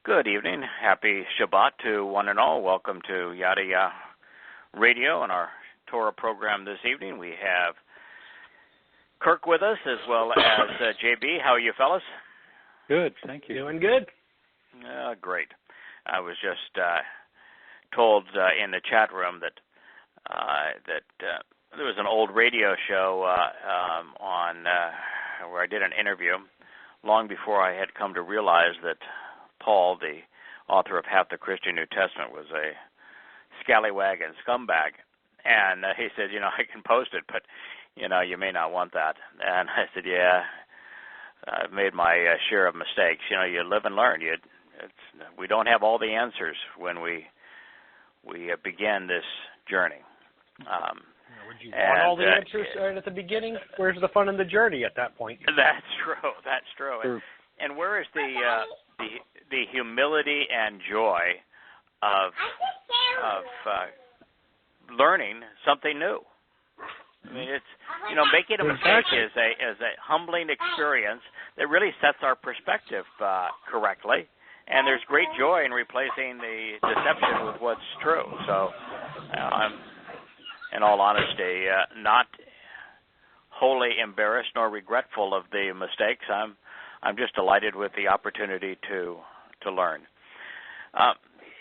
Good evening. Happy Shabbat to one and all. Welcome to Yada Yahweh Radio and our Torah program this evening. We have Kirk with us as well as JB. How are you, fellas? Good, thank you. Doing good. Great. I was just told in the chat room that there was an old radio show on where I did an interview long before I had come to realize that Paul, the author of half the Christian New Testament, was a scallywag and scumbag. And he said, I can post it, but, you may not want that. And I said, yeah, I've made my share of mistakes. You live and learn. We don't have all the answers when we begin this journey. Would you want all the answers right at the beginning? Where's the fun in the journey at that point? That's true. That's true. And where is the humility and joy of learning something new? I mean, it's making a mistake is a humbling experience that really sets our perspective correctly, and there's great joy in replacing the deception with what's true. So, I'm, in all honesty, not wholly embarrassed nor regretful of the mistakes. I'm just delighted with the opportunity to learn.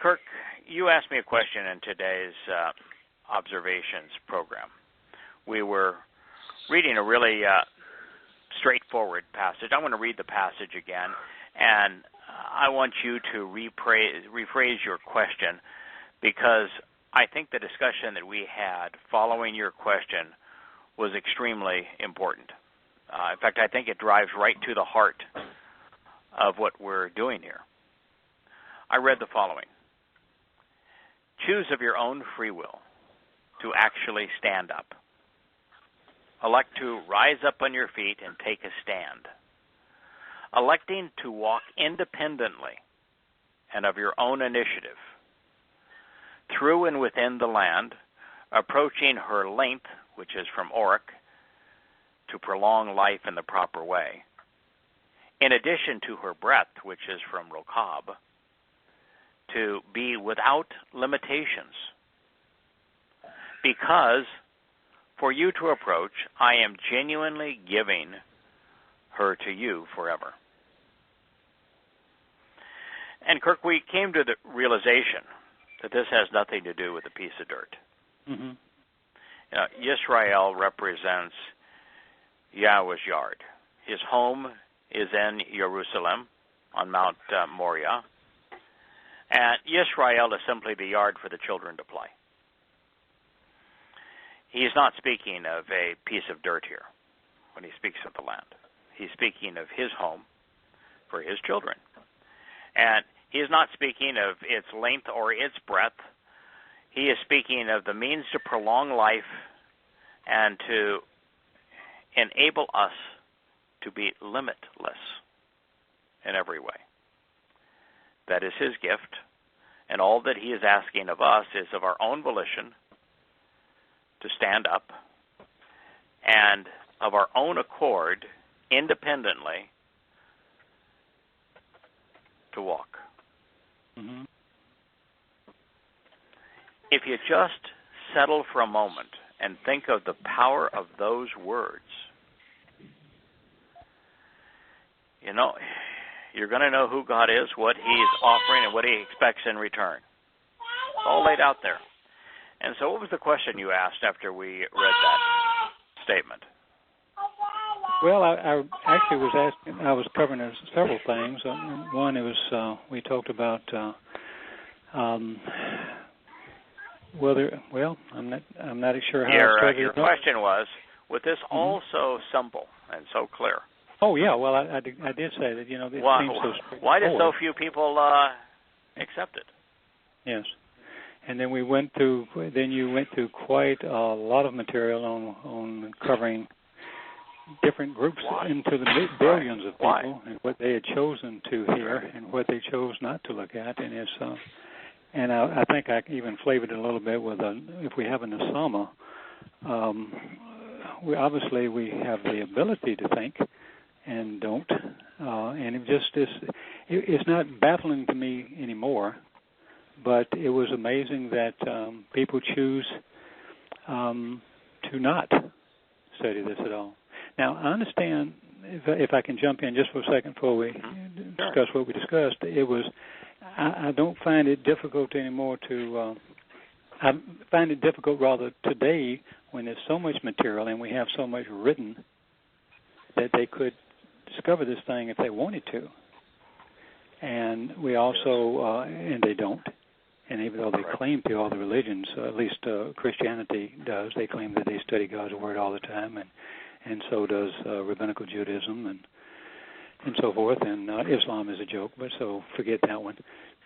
Kirk, you asked me a question in today's observations program. We were reading a really straightforward passage. I want to read the passage again, and I want you to rephrase your question, because I think the discussion that we had following your question was extremely important. In fact, I think it drives right to the heart of what we're doing here. I read the following. Choose of your own free will to actually stand up. Elect to rise up on your feet and take a stand. Electing to walk independently and of your own initiative through and within the land, approaching her length, which is from Oric, to prolong life in the proper way, in addition to her breadth, which is from Rokab, to be without limitations. Because for you to approach, I am genuinely giving her to you forever. And Kirk, we came to the realization that this has nothing to do with a piece of dirt. Mm-hmm. Yisrael represents Yahweh's yard. His home is in Jerusalem on Mount Moriah. And Yisrael is simply the yard for the children to play. He's not speaking of a piece of dirt here when he speaks of the land. He's speaking of his home for his children. And he is not speaking of its length or its breadth. He is speaking of the means to prolong life and to enable us to be limitless in every way. That is his gift, and all that he is asking of us is of our own volition to stand up and of our own accord, independently, to walk. Mm-hmm. If you just settle for a moment and think of the power of those words, you're going to know who God is, what he's offering, and what he expects in return. It's all laid out there. And so what was the question you asked after we read that statement? Well, I actually was asking, I was covering several things. One, it was, we talked about whether, I'm not sure how your question was, with this all so simple and so clear. Oh, yeah, well, I did say that, it seems so straightforward. Why do so few people accept it? Yes. And then you went through quite a lot of material on covering different groups into the billions of people and what they had chosen to hear and what they chose not to look at. And it's and I think I even flavored it a little bit with if we have an asama, we have the ability to think, and don't. And it's not baffling to me anymore, but it was amazing that people choose to not study this at all. Now, I understand, if I can jump in just for a second before we discuss what we discussed, I don't find it difficult anymore I find it difficult rather today when there's so much material and we have so much written that they could discover this thing if they wanted to. And we also, and they don't. And even though they claim to, all the religions, at least Christianity does, they claim that they study God's Word all the time, and so does Rabbinical Judaism and so forth. And Islam is a joke, but so forget that one.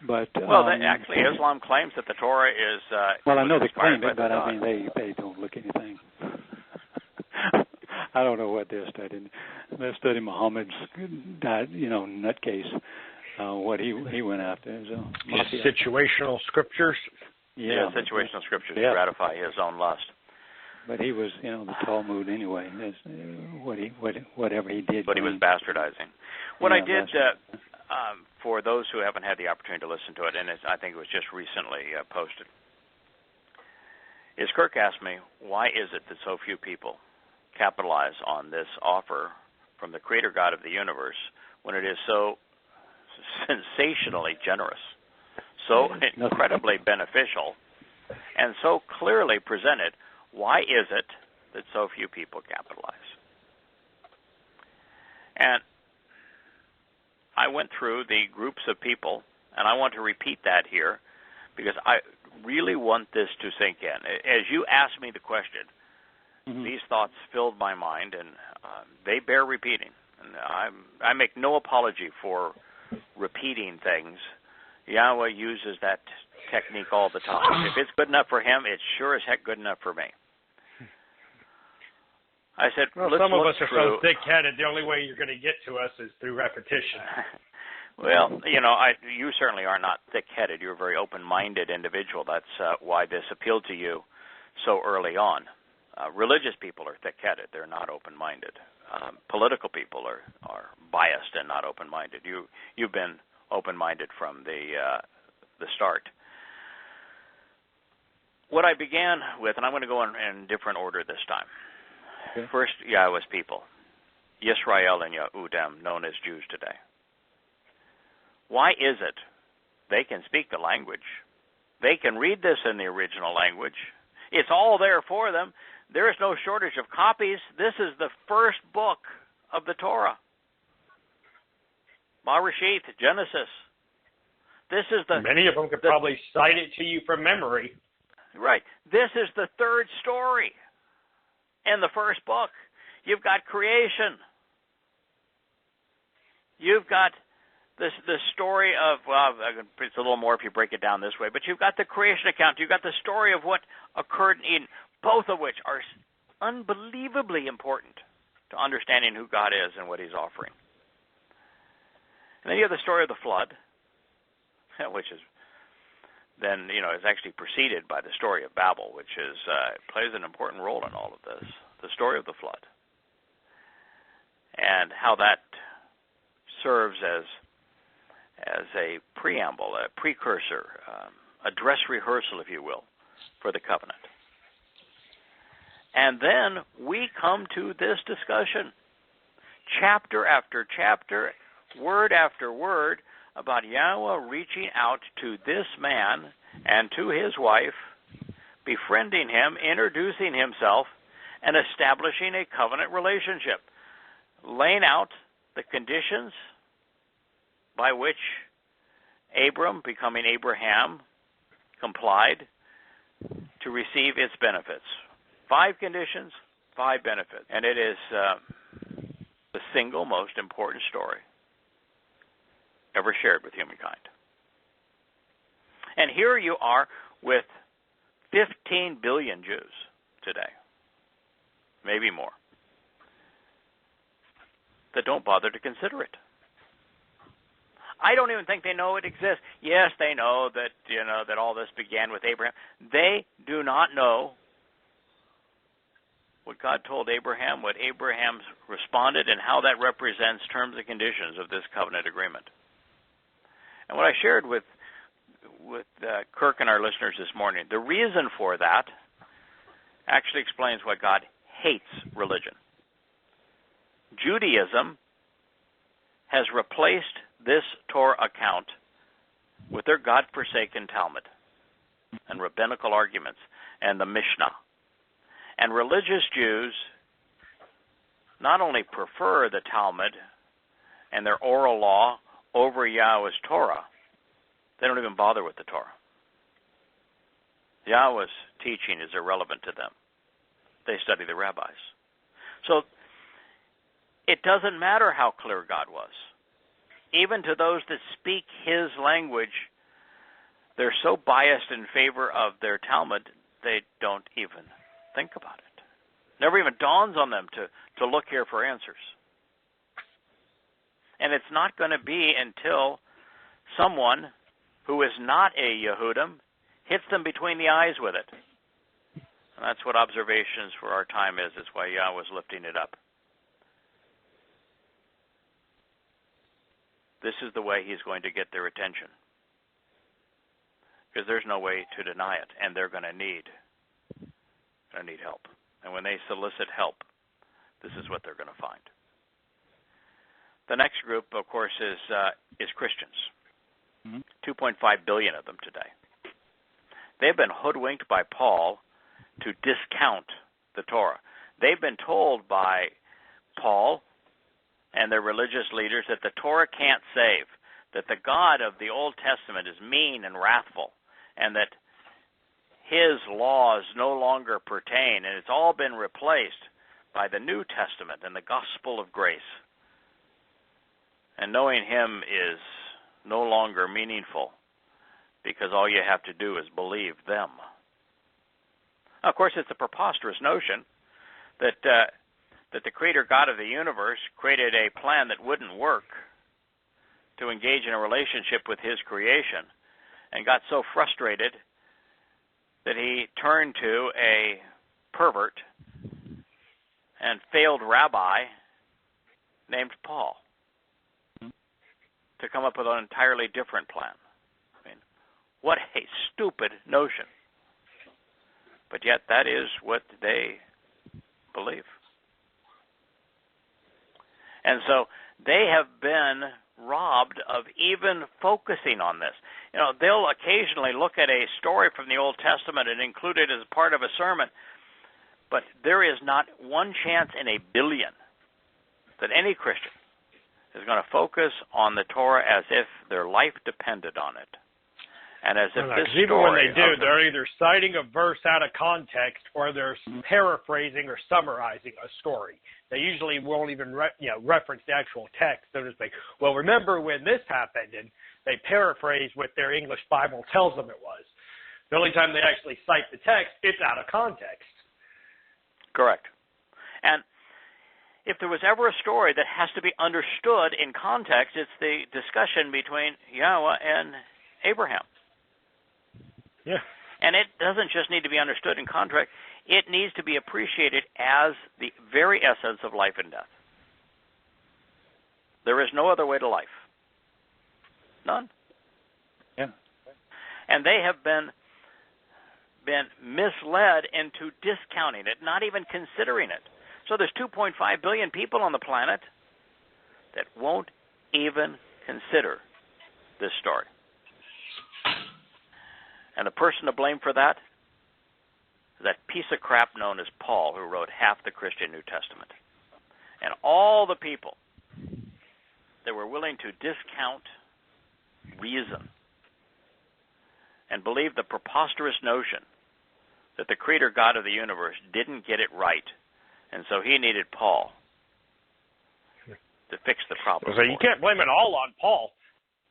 But actually, Islam claims that the Torah is. Well, I know they claim it, but I mean they don't look anything. I don't know what they're studying. They're studying Muhammad's, nutcase. What he went after. Just situational scriptures? Yeah, situational scriptures to gratify his own lust. But he was, the Talmud anyway. Whatever he did. But he was bastardizing. What I did, for those who haven't had the opportunity to listen to it, and I think it was just recently posted, is Kirk asked me, why is it that so few people capitalize on this offer from the Creator God of the universe when it is so sensationally generous, so incredibly beneficial, and so clearly presented? Why is it that so few people capitalize? And I went through the groups of people, and I want to repeat that here because I really want this to sink in. As you asked me the question, these thoughts filled my mind, and they bear repeating. And I make no apology for repeating things. Yahweh uses that technique all the time. If it's good enough for him, it's sure as heck good enough for me. I said, well, some of us are so thick-headed, the only way you're going to get to us is through repetition. Well, you certainly are not thick-headed. You're a very open-minded individual. That's why this appealed to you so early on. Religious people are thick-headed. They're not open-minded. Political people are biased and not open-minded. You've been open-minded from the start. What I began with, and I'm going to go in different order this time. Okay. First, Yahweh's people, Yisrael and Yehudim, known as Jews today. Why is it they can speak the language? They can read this in the original language. It's all there for them. There is no shortage of copies. This is the first book of the Torah. Bereshit, Genesis. This is Many of them could probably cite it to you from memory. Right. This is the third story in the first book. You've got creation. You've got the story of, it's a little more if you break it down this way, but you've got the creation account. You've got the story of what occurred in Eden, both of which are unbelievably important to understanding who God is and what he's offering. And then you have the story of the flood, which is then, is actually preceded by the story of Babel, which plays an important role in all of this, the story of the flood, and how that serves as a preamble, a precursor, a dress rehearsal, if you will, for the covenant. And then we come to this discussion, chapter after chapter, word after word, about Yahweh reaching out to this man and to his wife, befriending him, introducing himself, and establishing a covenant relationship, laying out the conditions by which Abram, becoming Abraham, complied to receive its benefits. 5 conditions, 5 benefits. And it is the single most important story ever shared with humankind. And here you are with 15 billion Jews today, maybe more, that don't bother to consider it. I don't even think they know it exists. Yes, they know that that all this began with Abraham. They do not know what God told Abraham, what Abraham responded, and how that represents terms and conditions of this covenant agreement. And what I shared with Kirk and our listeners this morning, the reason for that actually explains why God hates religion. Judaism has replaced this Torah account with their God-forsaken Talmud and rabbinical arguments and the Mishnah. And religious Jews not only prefer the Talmud and their oral law over Yahweh's Torah, they don't even bother with the Torah. Yahweh's teaching is irrelevant to them. They study the rabbis. So it doesn't matter how clear God was. Even to those that speak his language, they're so biased in favor of their Talmud, they don't even think about it. Never even dawns on them to look here for answers. And it's not going to be until someone who is not a Yehudim hits them between the eyes with it. And that's what observations for our time is. That's why Yahweh was lifting it up. This is the way he's going to get their attention. Because there's no way to deny it, and they're going to need help. And when they solicit help, this is what they're going to find. The next group, of course, is Christians. 2.5 billion of them today. They've been hoodwinked by Paul to discount the Torah. They've been told by Paul and their religious leaders that the Torah can't save, that the God of the Old Testament is mean and wrathful, and that his laws no longer pertain, and it's all been replaced by the New Testament and the gospel of grace. And knowing him is no longer meaningful because all you have to do is believe them. Of course, it's a preposterous notion that the Creator God of the universe created a plan that wouldn't work to engage in a relationship with his creation, and got so frustrated that he turned to a pervert and failed rabbi named Paul to come up with an entirely different plan. I mean, what a stupid notion. But yet that is what they believe. And so they have been robbed of even focusing on this. You know, they'll occasionally look at a story from the Old Testament and include it as part of a sermon, but there is not one chance in a billion that any Christian is going to focus on the Torah as if their life depended on it. And as if this story... Even when they do, they're either citing a verse out of context or they're paraphrasing or summarizing a story. They usually won't even reference the actual text. They'll just say, well, remember when this happened, and they paraphrase what their English Bible tells them it was. The only time they actually cite the text, it's out of context. Correct. And if there was ever a story that has to be understood in context, it's the discussion between Yahweh and Abraham. Yeah. And it doesn't just need to be understood in context. It needs to be appreciated as the very essence of life and death. There is no other way to life. None. Yeah. And they have been misled into discounting it, not even considering it. So there's 2.5 billion people on the planet that won't even consider this story. And the person to blame for that is that piece of crap known as Paul, who wrote half the Christian New Testament. And all the people that were willing to discount reason and believe the preposterous notion that the Creator God of the universe didn't get it right, and so he needed Paul to fix the problem. So you can't blame it all on Paul.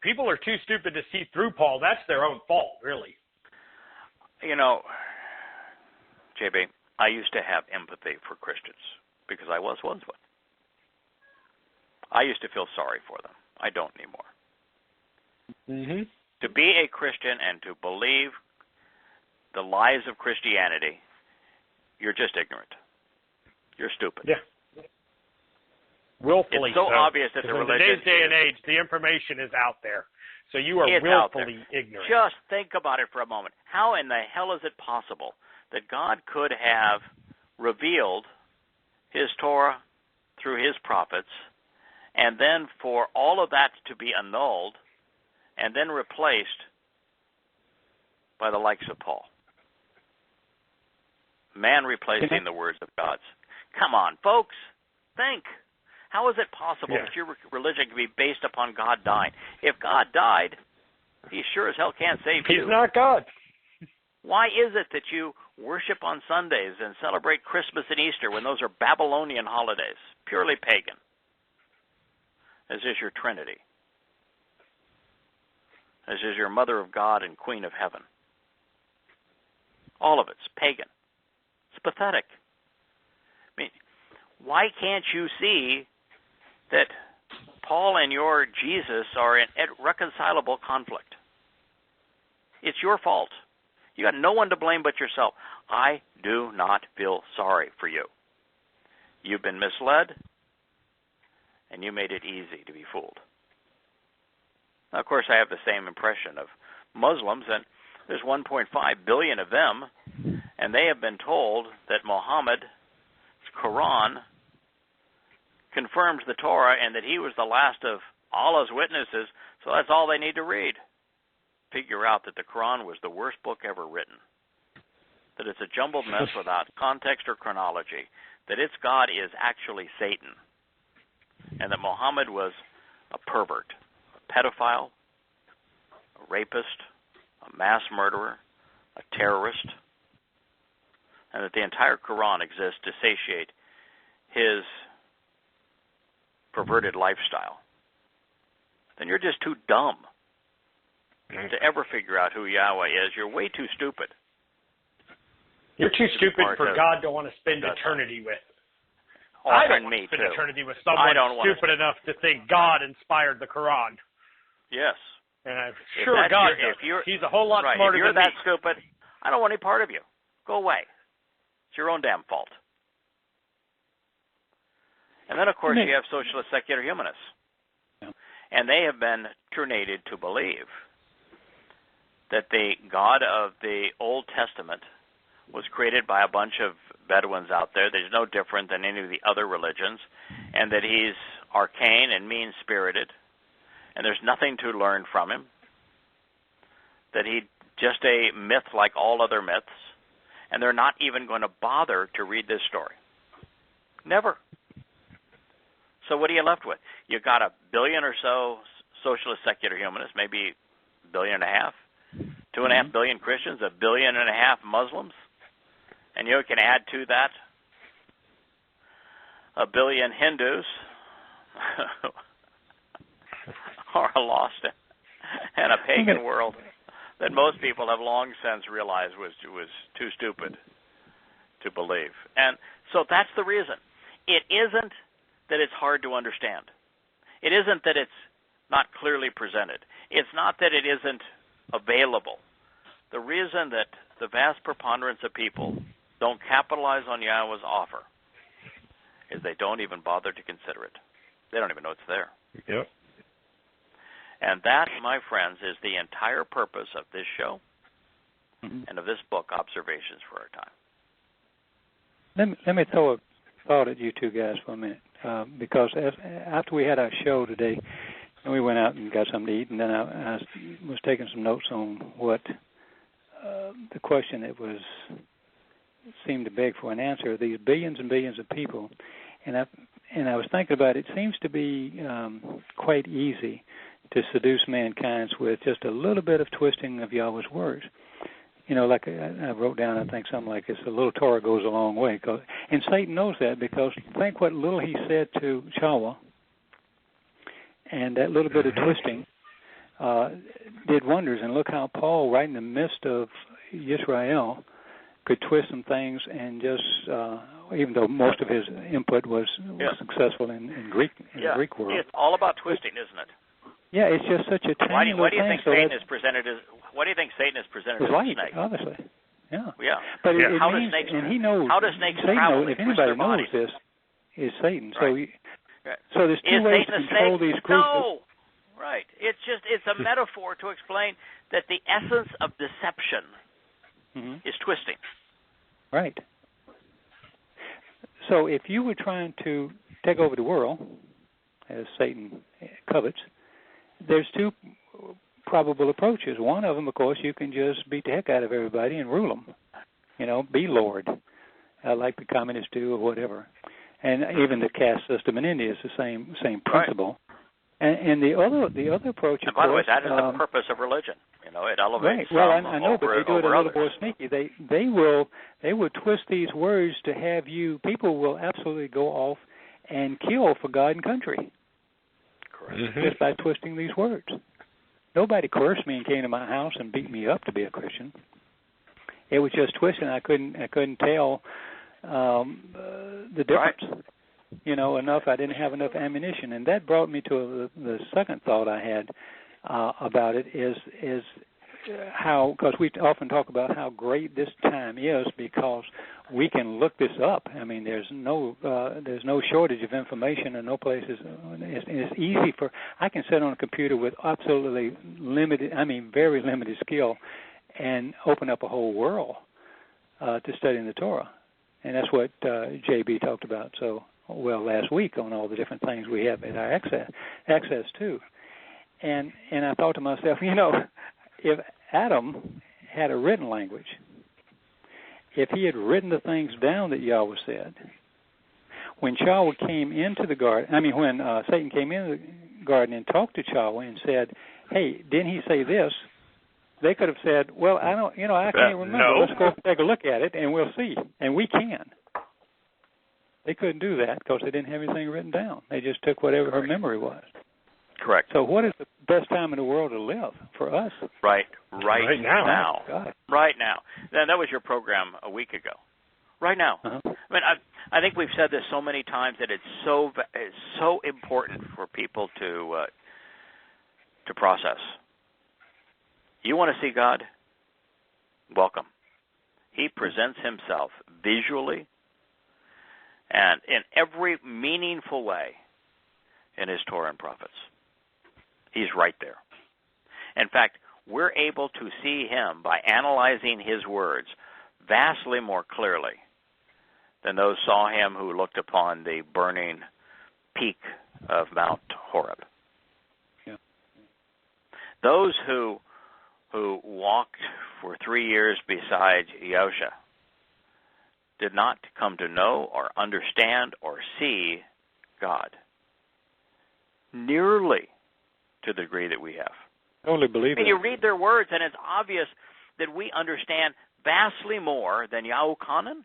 People are too stupid to see through Paul. That's their own fault, really. You know, JB, I used to have empathy for Christians because I was once one. I used to feel sorry for them. I don't anymore. Mm-hmm. To be a Christian and to believe the lies of Christianity, you're just ignorant. you're stupid. Yeah. Willfully it's so obvious that the in religion today's day and age, the information is out there. So you are it's willfully ignorant. Just think about it for a moment. How in the hell is it possible that God could have revealed his Torah through his prophets, and then for all of that to be annulled and then replaced by the likes of Paul? Man replacing the words of God. Come on, folks. Think. How is it possible that your religion can be based upon God dying? If God died, he sure as hell can't save you. He's not God. Why is it that you worship on Sundays and celebrate Christmas and Easter when those are Babylonian holidays, purely pagan, as is your Trinity, as is your Mother of God and Queen of Heaven? All of it's pagan. It's pathetic. I mean, why can't you see that Paul and your Jesus are in irreconcilable conflict? It's your fault. You got no one to blame but yourself. I do not feel sorry for you. You've been misled, and you made it easy to be fooled. Now, of course, I have the same impression of Muslims, and there's 1.5 billion of them, and they have been told that Muhammad's Quran confirms the Torah and that he was the last of Allah's witnesses, so that's all they need to read. Figure out that the Quran was the worst book ever written, that it's a jumbled mess without context or chronology, that its God is actually Satan, and that Muhammad was a pervert, a pedophile, a rapist, a mass murderer, a terrorist, and that the entire Quran exists to satiate his perverted lifestyle, then you're just too dumb to ever figure out who Yahweh is. You're way too stupid. You're too stupid for God to want to spend eternity with. I don't want to spend eternity with someone stupid enough to think God inspired the Quran. Yes. And I'm sure God does. He's a whole lot smarter than me. If you're that stupid, I don't want any part of you. Go away. It's your own damn fault. And then, of course, you have socialist secular humanists. And they have been tornadoed to believe that the God of the Old Testament was created by a bunch of Bedouins out there. There's no different than any of the other religions, and that he's arcane and mean-spirited, and there's nothing to learn from him, that he's just a myth like all other myths, and they're not even going to bother to read this story. Never. So what are you left with? You got 1 billion or so socialist secular humanists, maybe 1.5 billion, 2.5 billion Christians, 1.5 billion Muslims, and you can add to that 1 billion Hindus are lost in a pagan world that most people have long since realized was too stupid to believe. And so that's the reason. It isn't that it's hard to understand. It isn't that it's not clearly presented. It's not that it isn't available. The reason that the vast preponderance of people don't capitalize on Yahweh's offer is they don't even bother to consider it. They don't even know it's there. Yep. And that, my friends, is the entire purpose of this show and of this book, Observations for Our Time. Let me throw a thought at you two guys for a minute, because after we had our show today, we went out and got something to eat, and then I was taking some notes on what the question that seemed to beg for an answer. These billions and billions of people, and I was thinking about it. It seems to be quite easy to seduce mankind with just a little bit of twisting of Yahweh's words. You know, like I wrote down, I think something like this: a little Torah goes a long way. And Satan knows that, because think what little he said to Towrah, and that little bit of twisting did wonders. And look how Paul, right in the midst of Israel, could twist some things and just, even though most of his input was successful in Greek, the Greek world. It's all about twisting, isn't it? Yeah, it's just such a tiny Why do you think thing. Satan is presented as? What do you think Satan is presented as? Light, a snake? obviously. Yeah. Yeah. But Yeah. How means, does snakes? and he knows. How does snakes Satan travel? knows, if anybody knows this, is Satan. So, Right. so there's two Is ways Satan to a control snake? these groups. No. Right. It's a metaphor to explain that the essence of deception is twisting. Right. So if you were trying to take over the world, as Satan covets, there's two probable approaches. One of them, of course, you can just beat the heck out of everybody and rule them. You know, be Lord, like the communists do or whatever. And even the caste system in India is the same principle. Right. And the other approach, and by the way, that is the purpose of religion. You know, it elevates. Right. Well, I know, but they do it a little more sneaky. They will twist these words to have you. People will absolutely go off and kill for God and country. Correct. Just by twisting these words. Nobody cursed me and came to my house and beat me up to be a Christian. It was just twisting. I couldn't tell the difference. Right. You know, enough. I didn't have enough ammunition, and that brought me to the second thought I had about it is how, because we often talk about how great this time is because we can look this up. I mean, there's no shortage of information, and no places. It's easy for. I can sit on a computer with absolutely limited, very limited skill, and open up a whole world to studying the Torah, and that's what JB talked about so well last week on all the different things we have at our access to. And I thought to myself, you know, if Adam had a written language, if he had written the things down that Yahweh said, when Yahweh came into the garden, when Satan came into the garden and talked to Yahweh and said, "Hey, didn't he say this?" They could have said, "Well, I can't remember. No. Let's go take a look at it, and we'll see." And we can. They couldn't do that because they didn't have anything written down. They just took whatever her memory was. Correct. So what is the best time in the world to live for us? Right now. God. Right now. That was your program a week ago. Right now. Uh-huh. I think we've said this so many times that it's so important for people to process. You want to see God? Welcome. He presents himself visually and in every meaningful way in his Torah and prophets. He's right there. In fact, we're able to see him by analyzing his words vastly more clearly than those saw him who looked upon the burning peak of Mount Horeb. Yeah. Those who walked for 3 years beside Yahusha did not come to know or understand or see God nearly to the degree that we have. Totally believe it. You read their words, and it's obvious that we understand vastly more than Yahukanan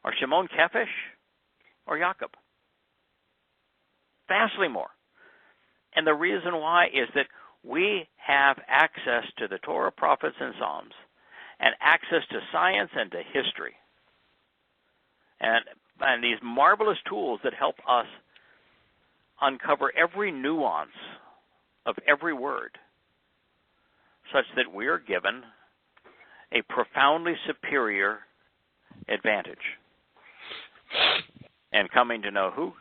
or Shimon Kephish or Jacob. Vastly more. And the reason why is that we have access to the Torah, prophets, and Psalms, and access to science and to history. And these marvelous tools that help us uncover every nuance of every word, such that we are given a profoundly superior advantage in coming to know who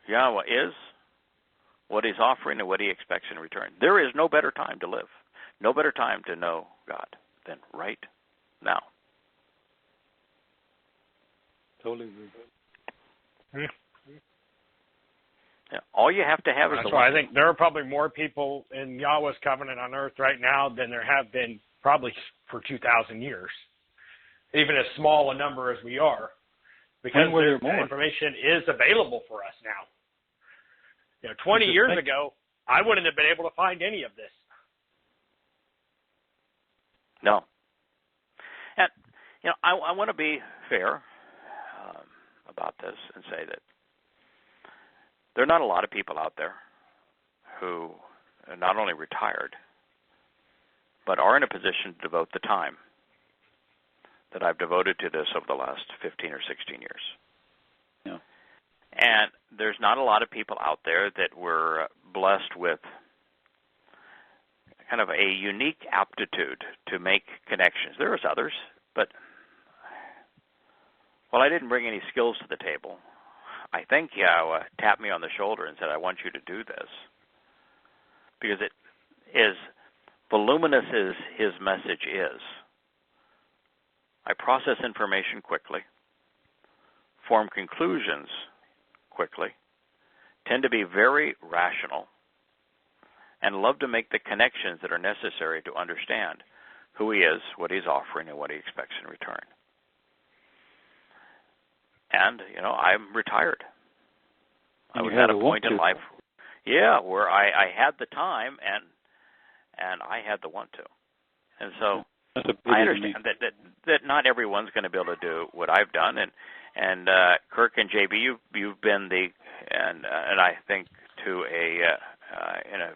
Yahweh is, what he's offering, and what he expects in return. There is no better time to live, no better time to know God than right now. Totally agree. Yeah, all you have to have is That's why I think there are probably more people in Yahweh's covenant on earth right now than there have been probably for 2,000 years, even as small a number as we are, because the information is available for us now. 20 years ago, I wouldn't have been able to find any of this. No. And, I want to be fair about this and say that there are not a lot of people out there who are not only retired, but are in a position to devote the time that I've devoted to this over the last 15 or 16 years. Yeah. And there's not a lot of people out there that were blessed with kind of a unique aptitude to make connections. There's others, But, well, I didn't bring any skills to the table. I think Yahweh tapped me on the shoulder and said, I want you to do this. Because it is, voluminous as his message is, I process information quickly, form conclusions quickly, tend to be very rational, and love to make the connections that are necessary to understand who he is, what he's offering, and what he expects in return. And, I'm retired. I was at a point in life, where I had the time and I had the want to. And so I understand that not everyone's going to be able to do what I've done. And Kirk and JB, you've been and I think to in a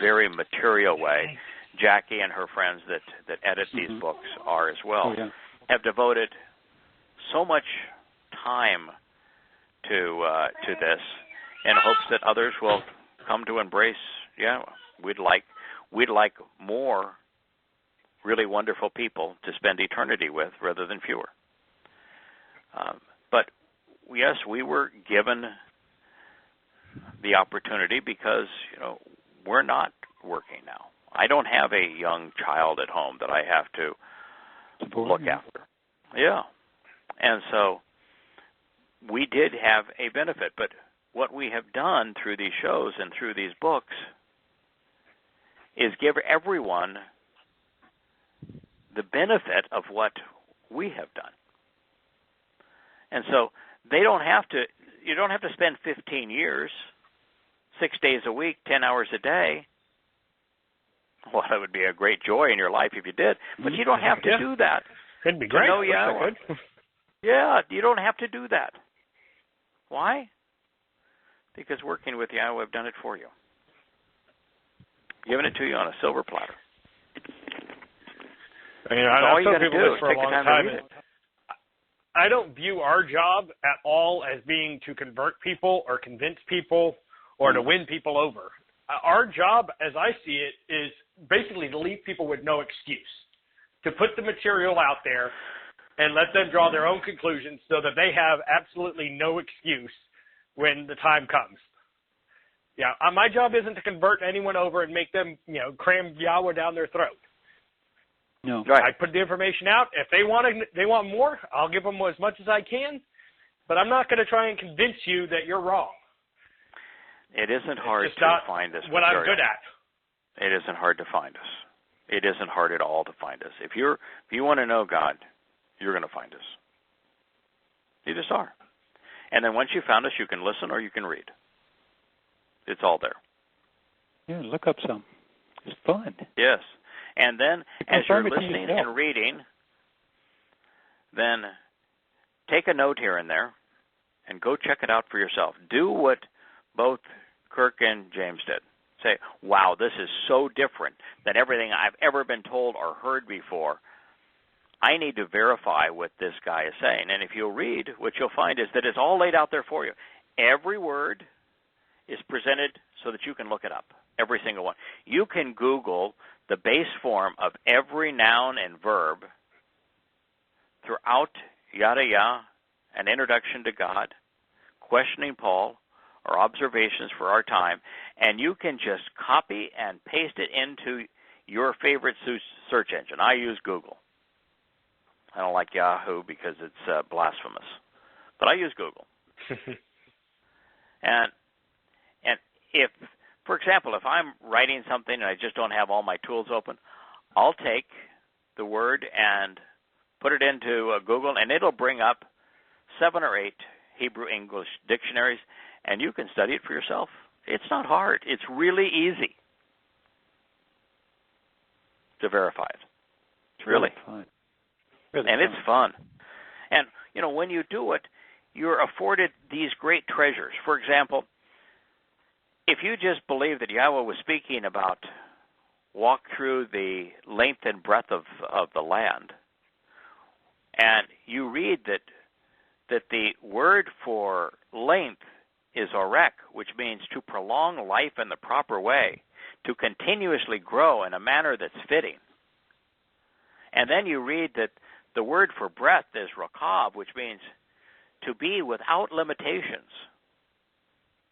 very material way, Jackie and her friends that edit these books are as well, have devoted so much time to this in hopes that others will come to embrace. We'd like more really wonderful people to spend eternity with rather than fewer. But yes, we were given the opportunity because we're not working now. I don't have a young child at home that I have to look after. Yeah. And so we did have a benefit, but what we have done through these shows and through these books is give everyone the benefit of what we have done. And so you don't have to spend 15 years, 6 days a week, 10 hours a day. Well, that would be a great joy in your life if you did, but you don't have to do that. It'd be great. Yeah, you don't have to do that. Why? Because working with Yahweh, I've done it for you. Giving it to you on a silver platter. All you got to do is take the time to read it. I don't view our job at all as being to convert people or convince people or to win people over. Our job, as I see it, is basically to leave people with no excuse, to put the material out there and let them draw their own conclusions so that they have absolutely no excuse when the time comes. Yeah, my job isn't to convert anyone over and make them, cram Yahweh down their throat. No. Right. I put the information out. If they want more, I'll give them as much as I can. But I'm not going to try and convince you that you're wrong. It isn't hard to find us. What I'm good at. It isn't hard to find us. It isn't hard at all to find us. If you want to know God, you're going to find us. You just are. And then once you found us, you can listen or you can read. It's all there. Yeah, look up some. It's fun. Yes. And then as you're listening and reading, then take a note here and there and go check it out for yourself. Do what both Kirk and James did. Say, wow, this is so different than everything I've ever been told or heard before. I need to verify what this guy is saying. And if you'll read, what you'll find is that it's all laid out there for you. Every word is presented so that you can look it up, every single one. You can Google the base form of every noun and verb throughout Yada Yah, an introduction to God, questioning Paul, or observations for our time, and you can just copy and paste it into your favorite search engine. I use Google. I don't like Yahoo because it's blasphemous, but I use Google. And if, for example, if I'm writing something and I just don't have all my tools open, I'll take the word and put it into Google, and it'll bring up 7 or 8 Hebrew-English dictionaries, and you can study it for yourself. It's not hard. It's really easy to verify it. It's really fun. And it's fun. And, when you do it, you're afforded these great treasures. For example, if you just believe that Yahweh was speaking about walk through the length and breadth of the land, and you read that the word for length is orek, which means to prolong life in the proper way, to continuously grow in a manner that's fitting. And then you read that the word for breadth is rakav, which means to be without limitations,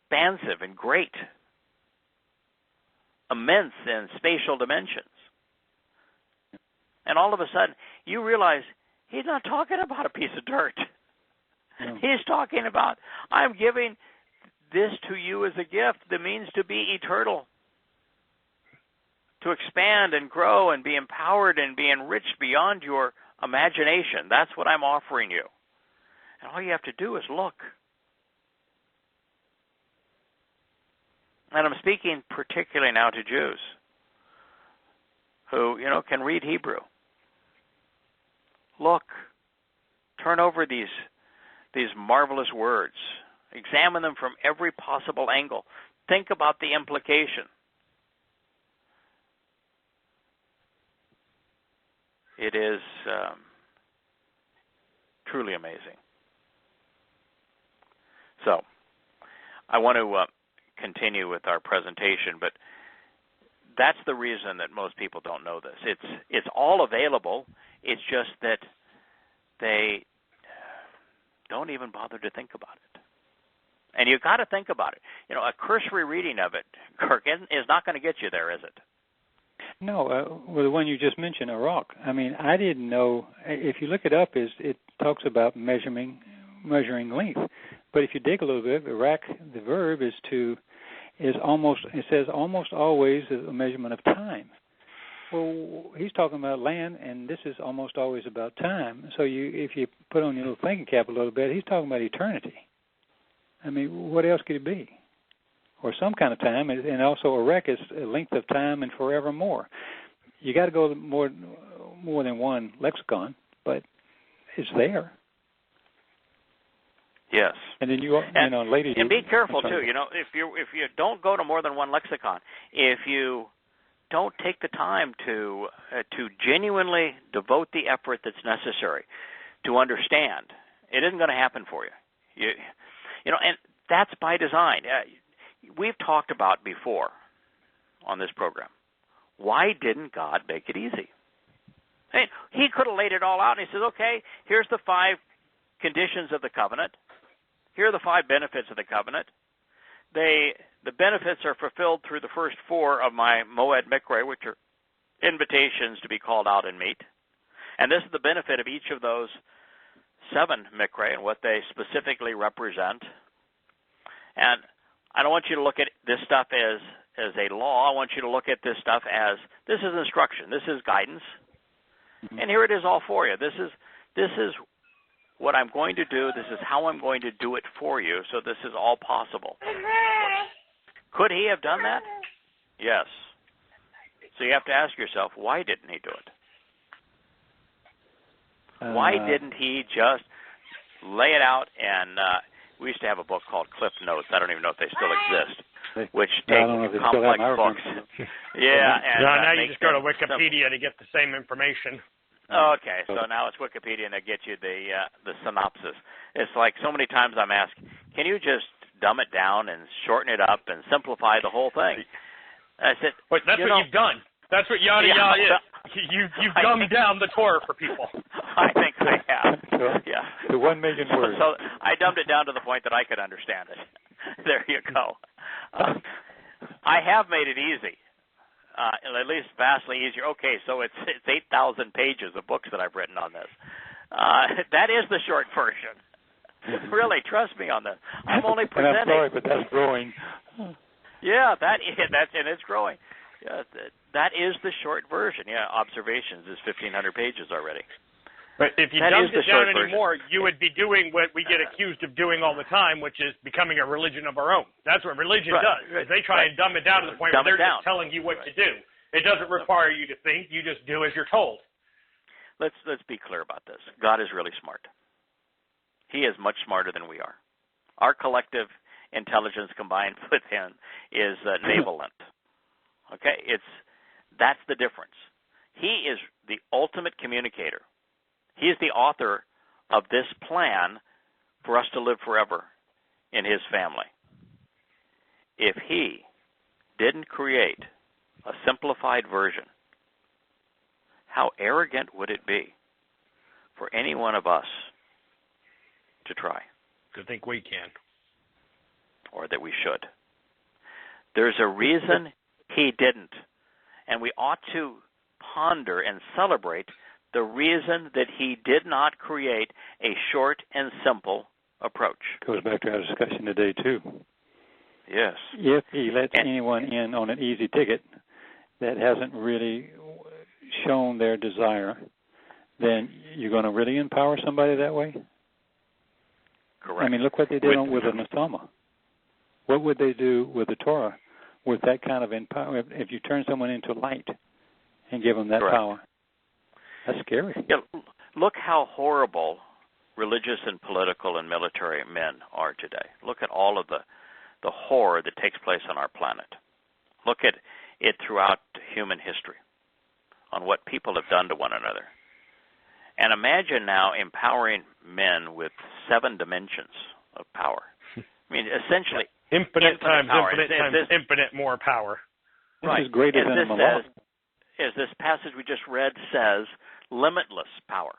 expansive and great, immense in spatial dimensions. And all of a sudden, you realize he's not talking about a piece of dirt. No. He's talking about, I'm giving this to you as a gift that means to be eternal, to expand and grow and be empowered and be enriched beyond your imagination. That's what I'm offering you. And all you have to do is look. And I'm speaking particularly now to Jews who, can read Hebrew. Look, turn over these marvelous words. Examine them from every possible angle. Think about the implication. It is truly amazing. So, I want to continue with our presentation, but that's the reason that most people don't know this. It's all available. It's just that they don't even bother to think about it. And you've got to think about it. A cursory reading of it, Kirk, is not going to get you there, is it? No, well, the one you just mentioned, Iraq. I mean, I didn't know. If you look it up, it talks about measuring length. But if you dig a little bit, Iraq, the verb it says almost always a measurement of time. Well, he's talking about land, and this is almost always about time. So if you put on your little thinking cap a little bit, he's talking about eternity. I mean, what else could it be? Or some kind of time, and also a rek is a length of time and forevermore. You got to go more than one lexicon, but it's there. Yes. And then later. And be careful too. If you don't go to more than one lexicon, if you don't take the time to genuinely devote the effort that's necessary to understand, it isn't going to happen for you. And that's by design. We've talked about before on this program. Why didn't God make it easy? He could have laid it all out, and he says, okay, here's the 5 conditions of the covenant. Here are the 5 benefits of the covenant. The benefits are fulfilled through the first 4 of my Moed Mikre, which are invitations to be called out and meet. And this is the benefit of each of those 7 Mikre and what they specifically represent. And I don't want you to look at this stuff as a law. I want you to look at this stuff as, this is instruction. This is guidance. Mm-hmm. And here it is all for you. This is what I'm going to do. This is how I'm going to do it for you. So this is all possible. Could he have done that? Yes. So you have to ask yourself, why didn't he do it? Why didn't he just lay it out? And we used to have a book called Cliff Notes. I don't even know if they still exist, which take complex books. Yeah. And, now you just go to Wikipedia to get the same information. Okay, so now it's Wikipedia and they get you the synopsis. It's like so many times I'm asked, can you just dumb it down and shorten it up and simplify the whole thing? I said, but that's what you've done. That's what Yada Yahweh is. You've dumbed down the Torah for people. I think I have. Yeah. The 1 million words. So I dumbed it down to the point that I could understand it. There you go. I have made it easy. At least vastly easier. Okay, so it's 8,000 pages of books that I've written on this. That is the short version. Really, trust me on this. I'm only presenting. And I'm sorry, but that's growing. Yeah, that's and it's growing. Yeah, that is the short version. Yeah, Observations is 1,500 pages already. But if you dumbed it down anymore, you would be doing what we get accused of doing all the time, which is becoming a religion of our own. That's what religion does. Right. They try and dumb it down to the point where they're just telling you what to do. It doesn't require you to think. You just do as you're told. Let's be clear about this. God is really smart. He is much smarter than we are. Our collective intelligence combined with him is navalent. Okay, that's the difference. He is the ultimate communicator. He is the author of this plan for us to live forever in his family. If he didn't create a simplified version, how arrogant would it be for any one of us to try. To think we can. Or that we should. There's a reason he didn't. And we ought to ponder and celebrate the reason that he did not create a short and simple approach. Goes back to our discussion today, too. Yes. If he lets anyone in on an easy ticket that hasn't really shown their desire, then you're going to really empower somebody that way? Correct. I mean, look what they did with the Nasama. What would they do with the Torah with that kind of empower? If you turn someone into light and give them that Correct. power, that's scary. Yeah, look how horrible religious and political and military men are today. Look at all of the horror that takes place on our planet. Look at it throughout human history, on what people have done to one another. And imagine now empowering men with 7 dimensions of power. I mean, essentially, infinite times power. Infinite more power. Right. This is greater than the law. As this passage we just read says, limitless power.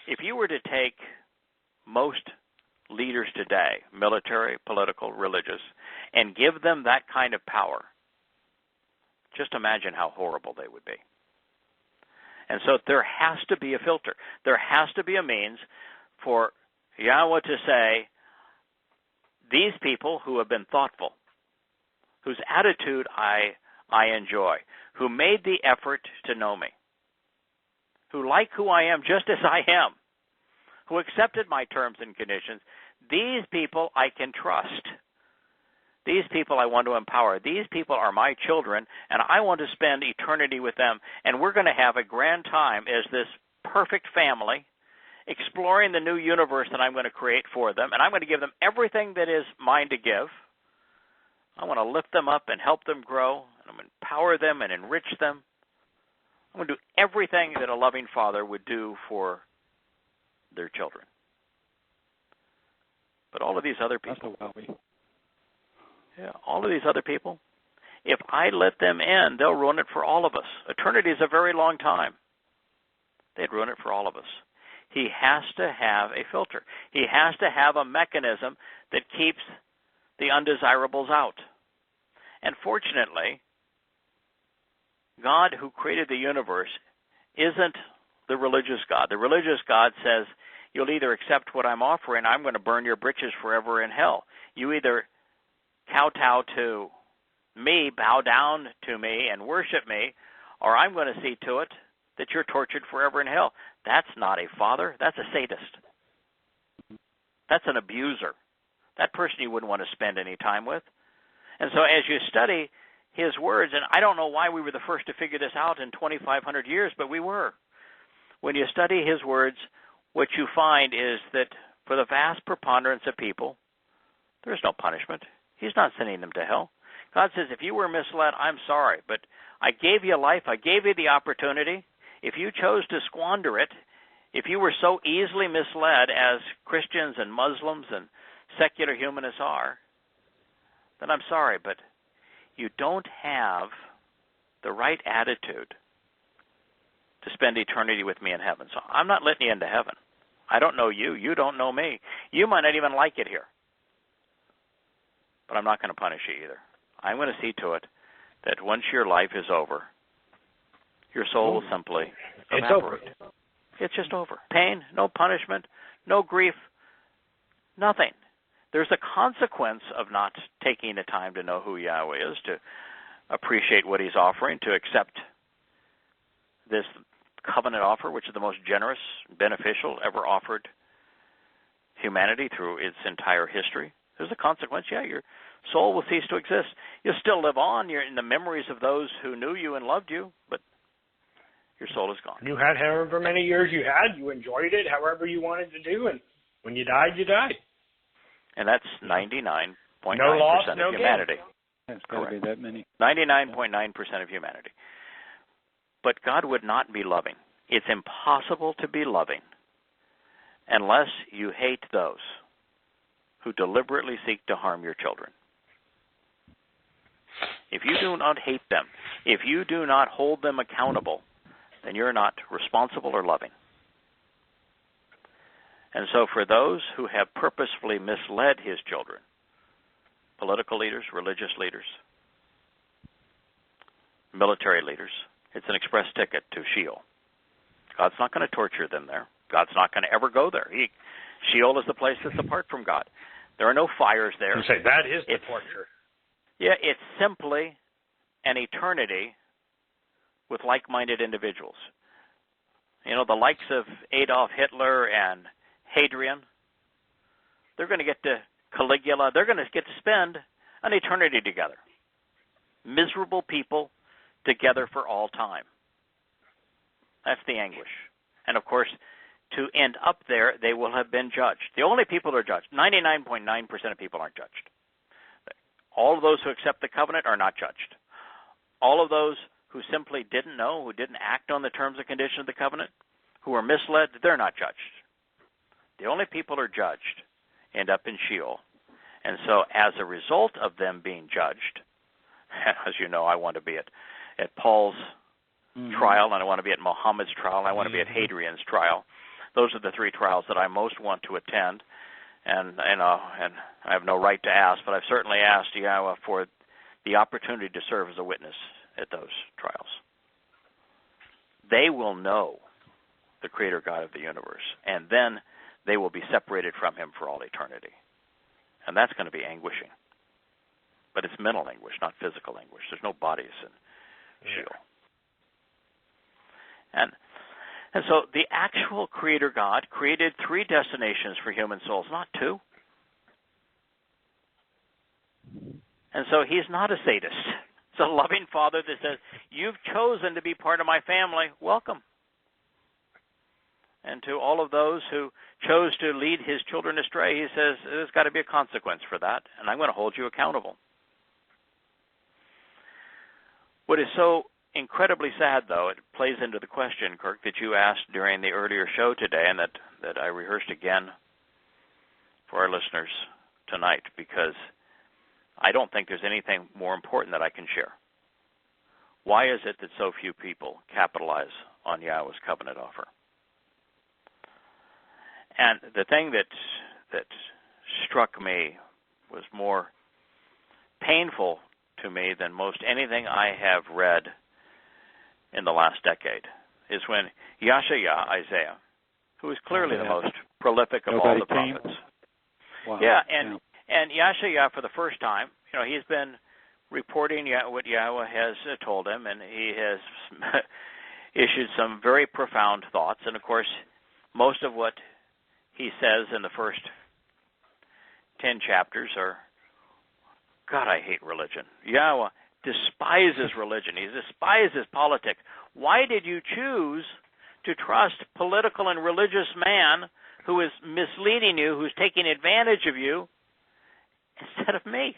If you were to take most leaders today, military, political, religious, and give them that kind of power, just imagine how horrible they would be. And so there has to be a filter. There has to be a means for Yahweh to say, these people who have been thoughtful, whose attitude I enjoy, who made the effort to know me, who like who I am just as I am, who accepted my terms and conditions, these people I can trust. These people I want to empower. These people are my children, and I want to spend eternity with them. And we're going to have a grand time as this perfect family, exploring the new universe that I'm going to create for them. And I'm going to give them everything that is mine to give. I want to lift them up and help them grow. And I'm going to empower them and enrich them. I'm going to do everything that a loving father would do for their children. But all of these other people, all of these other people, if I let them in, they'll ruin it for all of us. Eternity is a very long time. They'd ruin it for all of us. He has to have a filter. He has to have a mechanism that keeps the undesirables out. And fortunately, God who created the universe isn't the religious God. The religious God says, you'll either accept what I'm offering, I'm going to burn your britches forever in hell. You either kowtow to me, bow down to me, and worship me, or I'm going to see to it that you're tortured forever in hell. That's not a father. That's a sadist. That's an abuser. That person you wouldn't want to spend any time with. And so as you study his words, and I don't know why we were the first to figure this out in 2,500 years, but we were. When you study his words, what you find is that for the vast preponderance of people, there's no punishment. He's not sending them to hell. God says, if you were misled, I'm sorry, but I gave you life. I gave you the opportunity. If you chose to squander it, if you were so easily misled as Christians and Muslims and secular humanists are, then I'm sorry, but you don't have the right attitude to spend eternity with me in heaven. So I'm not letting you into heaven. I don't know you. You don't know me. You might not even like it here. But I'm not going to punish you either. I'm going to see to it that once your life is over, your soul will simply evaporate. It's over. It's just over. Pain, no punishment, no grief, nothing. There's a consequence of not taking the time to know who Yahweh is, to appreciate what he's offering, to accept this covenant offer, which is the most generous, beneficial ever offered humanity through its entire history. There's a consequence. Yeah, your soul will cease to exist. You'll still live on. You're in the memories of those who knew you and loved you, but your soul is gone. You had however many years you had. You enjoyed it however you wanted to do, and when you died, you died. And that's 99.9% no loss, of no humanity. It's got to be that many. 99.9% of humanity. But God would not be loving. It's impossible to be loving unless you hate those who deliberately seek to harm your children. If you do not hate them, if you do not hold them accountable, then you're not responsible or loving. And so for those who have purposefully misled his children, political leaders, religious leaders, military leaders, it's an express ticket to Sheol. God's not going to torture them there. God's not going to ever go there. Sheol is the place that's apart from God. There are no fires there. You say that is the torture. Yeah, it's simply an eternity with like-minded individuals. You know, the likes of Adolf Hitler and Hadrian, they're going to get to Caligula, they're going to get to spend an eternity together. Miserable people together for all time. That's the anguish. And of course, to end up there, they will have been judged. The only people who are judged, 99.9% of people aren't judged. All of those who accept the covenant are not judged. All of those who simply didn't know, who didn't act on the terms and conditions of the covenant, who were misled, they're not judged. The only people who are judged end up in Sheol. And so as a result of them being judged, as you know, I want to be at Paul's trial, and I want to be at Muhammad's trial, and I want to be at Hadrian's trial. Those are the three trials that I most want to attend. And I have no right to ask, but I've certainly asked Yahowah for the opportunity to serve as a witness at those trials. They will know the Creator God of the universe, and then they will be separated from Him for all eternity. And that's going to be anguishing. But it's mental anguish, not physical anguish. There's no bodies in Sheol. And so the actual Creator God created 3 destinations for human souls, not 2. And so He's not a sadist. It's a loving Father that says, you've chosen to be part of my family, welcome. And to all of those who chose to lead His children astray, He says, there's got to be a consequence for that, and I'm going to hold you accountable. What is so incredibly sad, though, it plays into the question, Kirk, that you asked during the earlier show today, and that I rehearsed again for our listeners tonight, because I don't think there's anything more important that I can share. Why is it that so few people capitalize on Yahowah's covenant offer? And the thing that struck me was more painful to me than most anything I have read in the last decade is when Yahshua, Isaiah, who is clearly the most prolific of all the prophets. Wow. Yeah, and Yahshua, for the first time, he's been reporting what Yahowah has told him, and he has issued some very profound thoughts. And of course, most of what he says in the first 10 chapters are, God, I hate religion. Yahowah despises religion. He despises politics. Why did you choose to trust political and religious man who is misleading you, who's taking advantage of you, instead of me?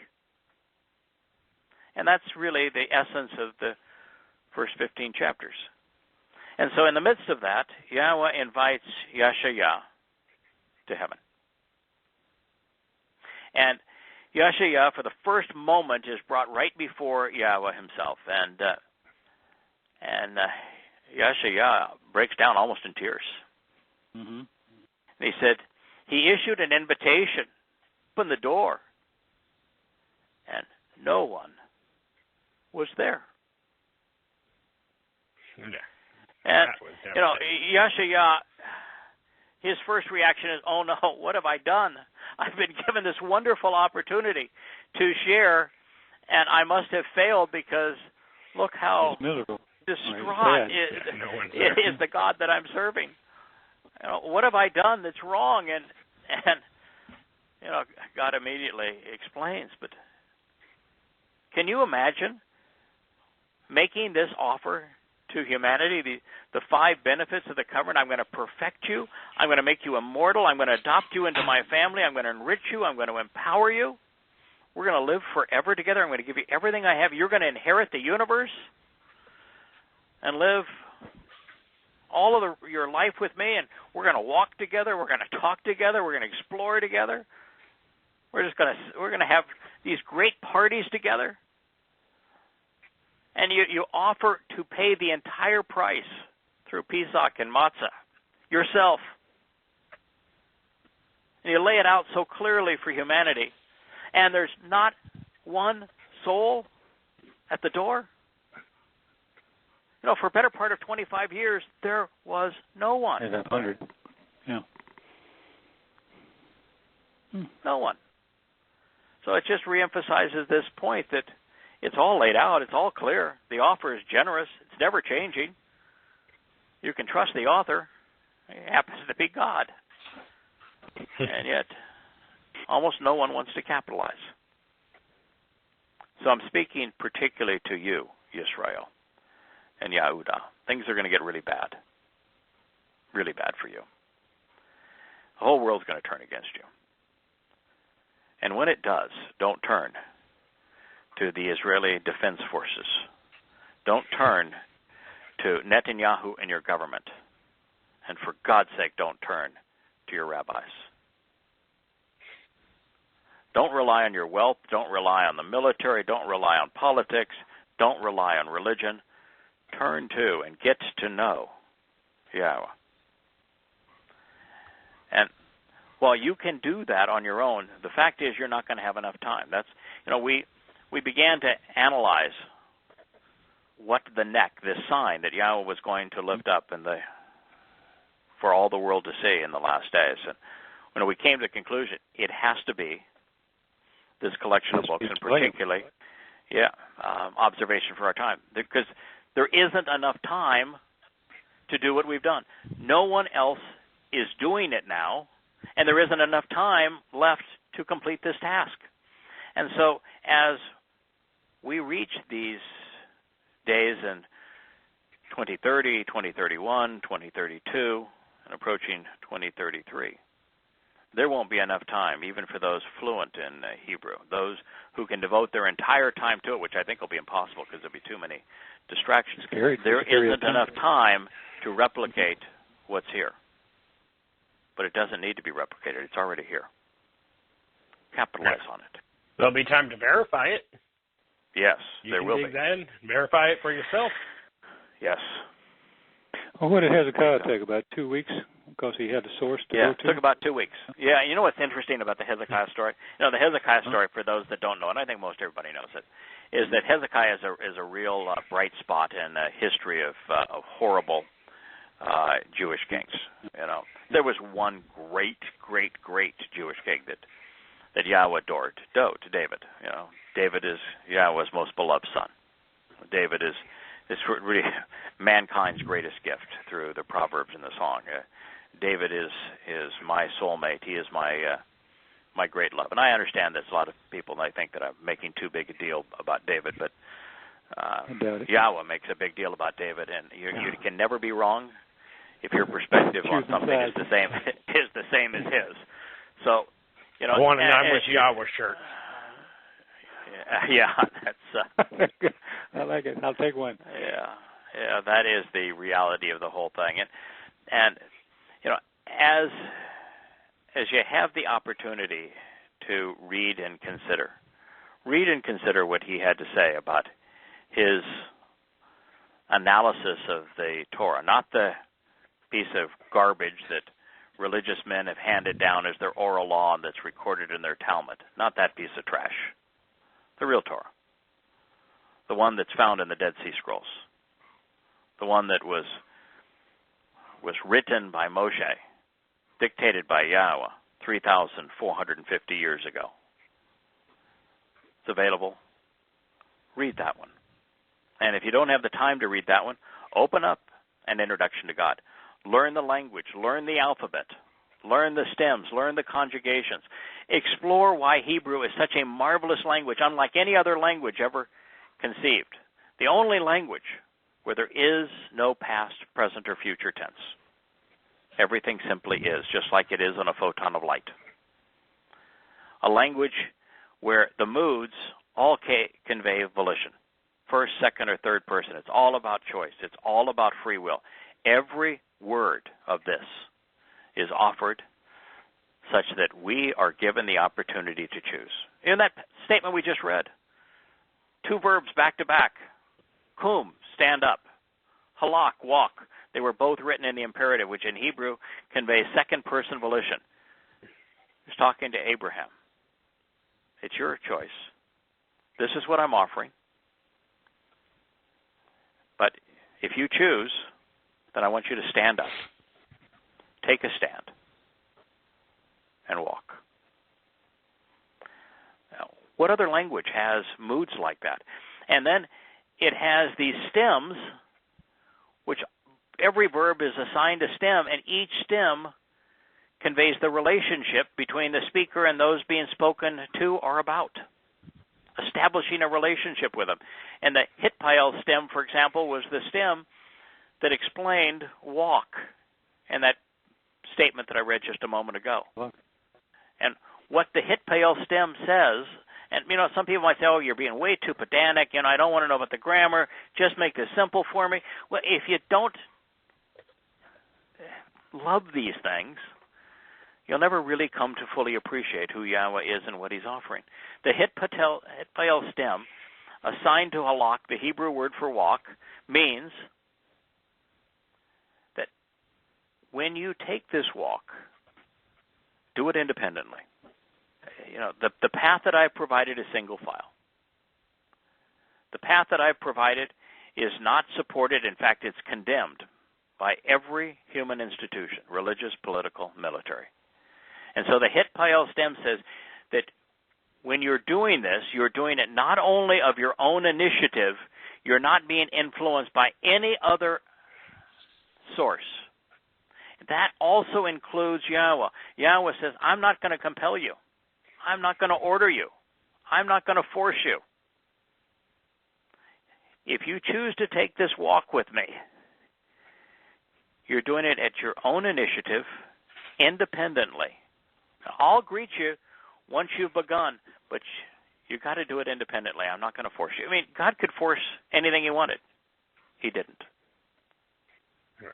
And that's really the essence of the first 15 chapters. And so in the midst of that, Yahowah invites Yahshua to heaven. And Yahshua, for the first moment, is brought right before Yahowah himself. And Yahshua breaks down almost in tears. Mm-hmm. And he said, he issued an invitation, opened the door, and no one was there. And, Yahshua, his first reaction is, oh no, what have I done? I've been given this wonderful opportunity to share, and I must have failed because look how distraught is the God that I'm serving. What have I done that's wrong? And God immediately explains, but can you imagine making this offer to humanity, the 5 benefits of the covenant? I'm going to perfect you. I'm going to make you immortal. I'm going to adopt you into my family. I'm going to enrich you. I'm going to empower you. We're going to live forever together. I'm going to give you everything I have. You're going to inherit the universe and live all of your life with me, and we're going to walk together. We're going to talk together. We're going to explore together. We're going to have these great parties together. And you offer to pay the entire price through Pesach and Matzah yourself. And you lay it out so clearly for humanity. And there's not one soul at the door. For a better part of 25 years, there was no one. Yeah, 100. Yeah. No one. So it just reemphasizes this point that it's all laid out. It's all clear. The offer is generous. It's never changing. You can trust the author. It happens to be God. And yet, almost no one wants to capitalize. So I'm speaking particularly to you, Yisrael and Yehuda. Things are going to get really bad. Really bad for you. The whole world's going to turn against you. And when it does, don't turn to the Israeli Defense Forces. Don't turn to Netanyahu and your government. And for God's sake, don't turn to your rabbis. Don't rely on your wealth. Don't rely on the military. Don't rely on politics. Don't rely on religion. Turn to and get to know Yahweh. And while you can do that on your own, the fact is you're not going to have enough time. That's, we began to analyze what the neck, this sign that Yahweh was going to lift up for all the world to see in the last days. And when we came to the conclusion, it has to be this collection of books, and particularly, observation for our time, because there isn't enough time to do what we've done. No one else is doing it now, and there isn't enough time left to complete this task. And so as we reach these days in 2030, 2031, 2032, and approaching 2033, there won't be enough time, even for those fluent in Hebrew, those who can devote their entire time to it, which I think will be impossible because there'll be too many distractions. There isn't enough time to replicate what's here. But it doesn't need to be replicated. It's already here. Capitalize on it. There'll be time to verify it. Yes, there will be. You can dig that in, verify it for yourself. Yes. Well, what did Hezekiah take, about 2 weeks? Because he had a source to go to? Yeah, it took about 2 weeks. Yeah, you know what's interesting about the Hezekiah story? The Hezekiah story, for those that don't know, and I think most everybody knows it, is that Hezekiah is a real bright spot in the history of horrible Jewish kings. There was one great Jewish king that Yahweh adored, David. David is Yahweh's most beloved son. David is really mankind's greatest gift through the Proverbs and the song. David is my soulmate. He is my great love. And I understand there's a lot of people that think that I'm making too big a deal about David, but Yahweh makes a big deal about David, and you can never be wrong if your perspective on something is the same as his. So, I want a I'm with Yahweh shirt. Yeah, that's. I like it. I'll take one. Yeah, that is the reality of the whole thing, and as you have the opportunity to read and consider what he had to say about his analysis of the Torah, not the piece of garbage that religious men have handed down as their oral law and that's recorded in their Talmud, not that piece of trash. The real Torah, the one that's found in the Dead Sea Scrolls, the one that was written by Moshe, dictated by Yahweh 3,450 years ago. It's available. Read that one. And if you don't have the time to read that one, open up an introduction to God. Learn the language, learn the alphabet, learn the stems, learn the conjugations. Explore why Hebrew is such a marvelous language, unlike any other language ever conceived. The only language where there is no past, present, or future tense. Everything simply is, just like it is on a photon of light. A language where the moods all convey volition. First, second, or third person. It's all about choice. It's all about free will. Every word of this is offered such that we are given the opportunity to choose. In that statement we just read, 2 verbs back to back. Kum, stand up. Halak, walk. They were both written in the imperative, which in Hebrew conveys second person volition. He's talking to Abraham. It's your choice. This is what I'm offering. But if you choose, then I want you to stand up. Take a stand and walk. Now, what other language has moods like that? And then it has these stems, which every verb is assigned a stem, and each stem conveys the relationship between the speaker and those being spoken to or about, establishing a relationship with them. And the hitpael stem, for example, was the stem that explained walk, and that statement that I read just a moment ago. And what the hitpael stem says, and some people might say, oh, you're being way too pedantic, I don't want to know about the grammar, just make this simple for me. Well, if you don't love these things, you'll never really come to fully appreciate who Yahweh is and what he's offering. The hitpael stem, assigned to halak, the Hebrew word for walk, means that when you take this walk, do it independently. The path that I've provided is single file. The path that I've provided is not supported. In fact, it's condemned by every human institution, religious, political, military. And so the hitpael stem says that when you're doing this, you're doing it not only of your own initiative, you're not being influenced by any other source. That also includes Yahweh. Yahweh says, I'm not going to compel you. I'm not going to order you. I'm not going to force you. If you choose to take this walk with me, you're doing it at your own initiative, independently. I'll greet you once you've begun, but you've got to do it independently. I'm not going to force you. God could force anything he wanted. He didn't. Yeah.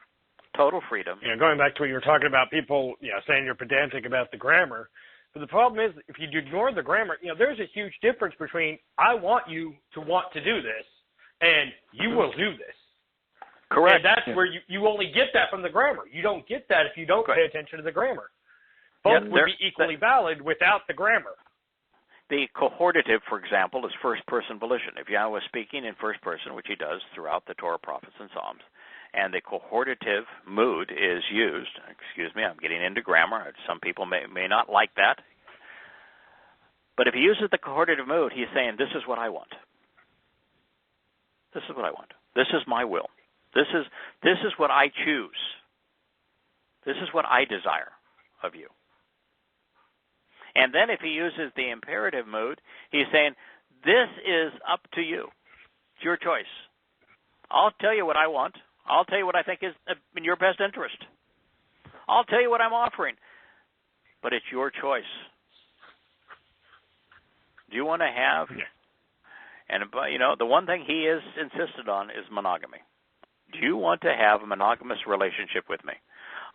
Total freedom. Going back to what you were talking about, people saying you're pedantic about the grammar. But the problem is, if you ignore the grammar, there's a huge difference between I want you to want to do this and you will do this. Correct. And that's where you only get that from the grammar. You don't get that if you don't pay attention to the grammar. Both would be equally valid without the grammar. The cohortative, for example, is first-person volition. If Yahweh is speaking in first person, which he does throughout the Torah, prophets, and Psalms, and the cohortative mood is used, I'm getting into grammar. Some people may not like that. But if he uses the cohortative mood, he's saying, this is what I want. This is what I want. This is my will. This is what I choose. This is what I desire of you. And then if he uses the imperative mood, he's saying, this is up to you. It's your choice. I'll tell you what I want. I'll tell you what I think is in your best interest. I'll tell you what I'm offering. But it's your choice. Do you want to have... And, the one thing he is insisted on is monogamy. Do you want to have a monogamous relationship with me?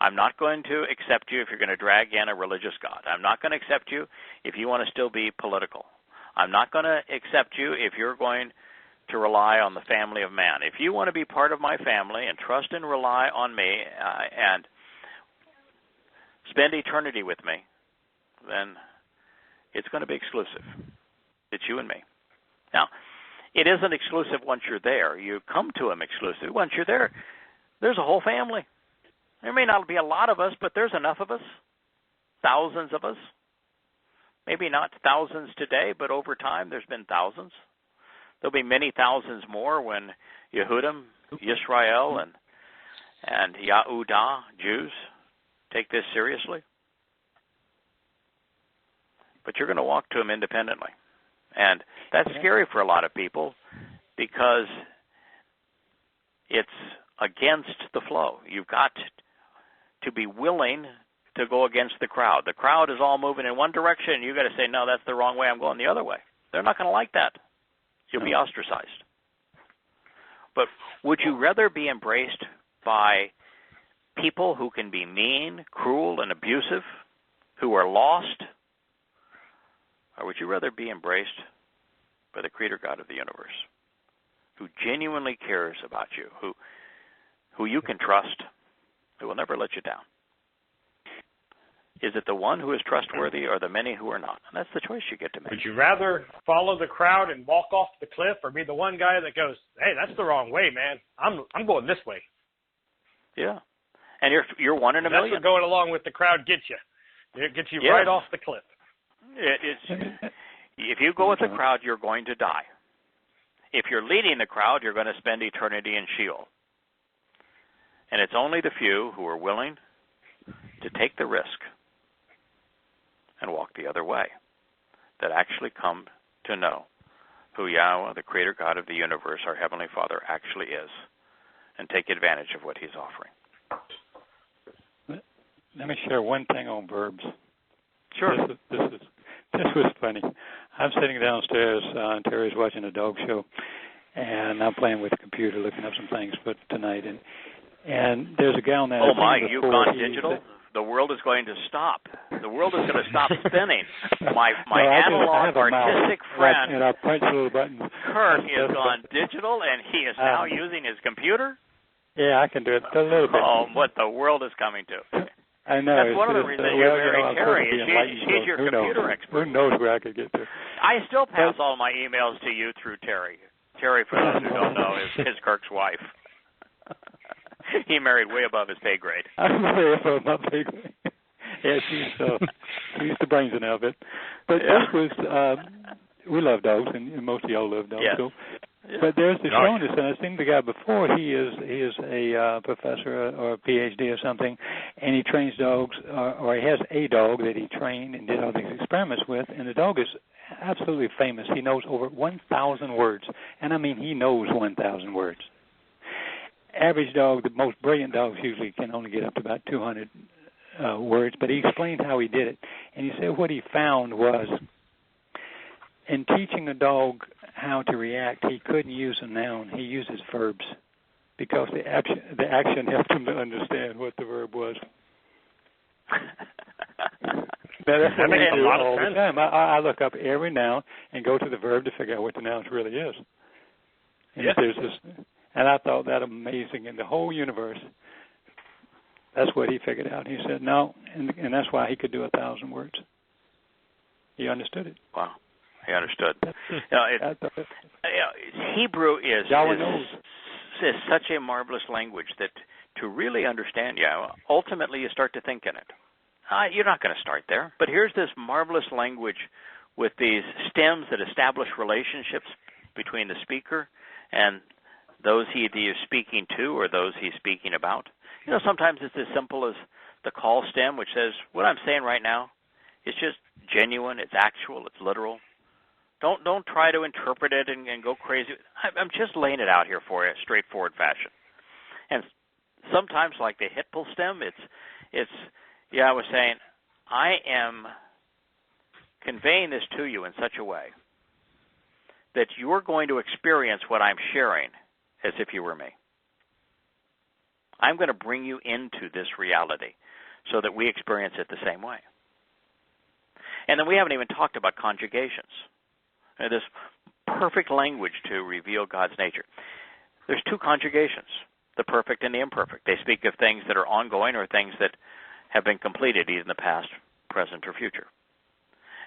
I'm not going to accept you if you're going to drag in a religious God. I'm not going to accept you if you want to still be political. I'm not going to accept you if you're going to rely on the family of man. If you want to be part of my family and trust and rely on me and spend eternity with me, then it's going to be exclusive. It's you and me. Now, it isn't exclusive once you're there. You come to him exclusive. Once you're there, there's a whole family. There may not be a lot of us, but there's enough of us, thousands of us. Maybe not thousands today, but over time there's been thousands. There'll be many thousands more when Yehudim, Yisrael, and Yahudah, Jews, take this seriously. But you're going to walk to him independently. And that's scary for a lot of people because it's against the flow. You've got to be willing to go against the crowd. The crowd is all moving in one direction, and you've got to say, no, that's the wrong way, I'm going the other way. They're not going to like that. You'll be ostracized. But would you rather be embraced by people who can be mean, cruel, and abusive, who are lost? Or would you rather be embraced by the Creator God of the universe, who genuinely cares about you, who you can trust, who will never let you down? Is it the one who is trustworthy or the many who are not? And that's the choice you get to make. Would you rather follow the crowd and walk off the cliff, or be the one guy that goes, "Hey, that's the wrong way, man. I'm going this way." Yeah, and you're one in a million. That's what going along with the crowd gets you. It gets you right off the cliff. If you go with the crowd, you're going to die. If you're leading the crowd, you're going to spend eternity in Sheol. And it's only the few who are willing to take the risk and walk the other way that actually come to know who Yahweh, the Creator God of the universe, our Heavenly Father, actually is, and take advantage of what He's offering. Let me share one thing on verbs. Sure. This was funny. I'm sitting downstairs, and Terry's watching a dog show, and I'm playing with the computer, looking up some things for tonight, and there's a gal now. Oh my, you've gone digital? The world is going to stop. The world is going to stop spinning. My analog artistic friend, and I punch little buttons. Kirk, has gone digital, and he is now using his computer? Yeah, I can do it a little bit. Oh, what the world is coming to. I know. That's one of the reasons you're married Terry. She's your computer expert. Who knows where I could get to? I still pass all my emails to you through Terry. Terry, for those who don't know, is Kirk's wife. He married way above his pay grade. I'm way above my pay grade. Yeah, she's the brains in of it. But this was, we love dogs, and most of y'all love dogs. Yes. So. But there's the showiness, and I've seen the guy before. He is a professor or a PhD or something, and he trains dogs, or he has a dog that he trained and did all these experiments with, and the dog is absolutely famous. He knows over 1,000 words, and I mean he knows 1,000 words. Average dog, the most brilliant dogs usually can only get up to about 200 words, but he explained how he did it, and he said what he found was in teaching a dog how to react, he couldn't use a noun. He uses verbs because the action helped him to understand what the verb was. That's what we do all the time. I look up every noun and go to the verb to figure out what the noun really is. And there's this, and I thought that amazing in the whole universe. That's what he figured out. He said no, and that's why he could do 1,000 words. He understood it. Wow. He understood. Hebrew is such a marvelous language that to really understand Yahweh, ultimately you start to think in it. You're not going to start there, but here's this marvelous language with these stems that establish relationships between the speaker and those he is speaking to or those he's speaking about. You know, sometimes it's as simple as the call stem, which says, what I'm saying right now is just genuine, it's actual, it's literal. Don't try to interpret it and go crazy. I'm just laying it out here for you, straightforward fashion. And sometimes, like the hitpul stem, I was saying, I am conveying this to you in such a way that you're going to experience what I'm sharing as if you were me. I'm going to bring you into this reality so that we experience it the same way. And then we haven't even talked about conjugations. This perfect language to reveal God's nature. There's two conjugations, the perfect and the imperfect. They speak of things that are ongoing or things that have been completed either in the past, present, or future.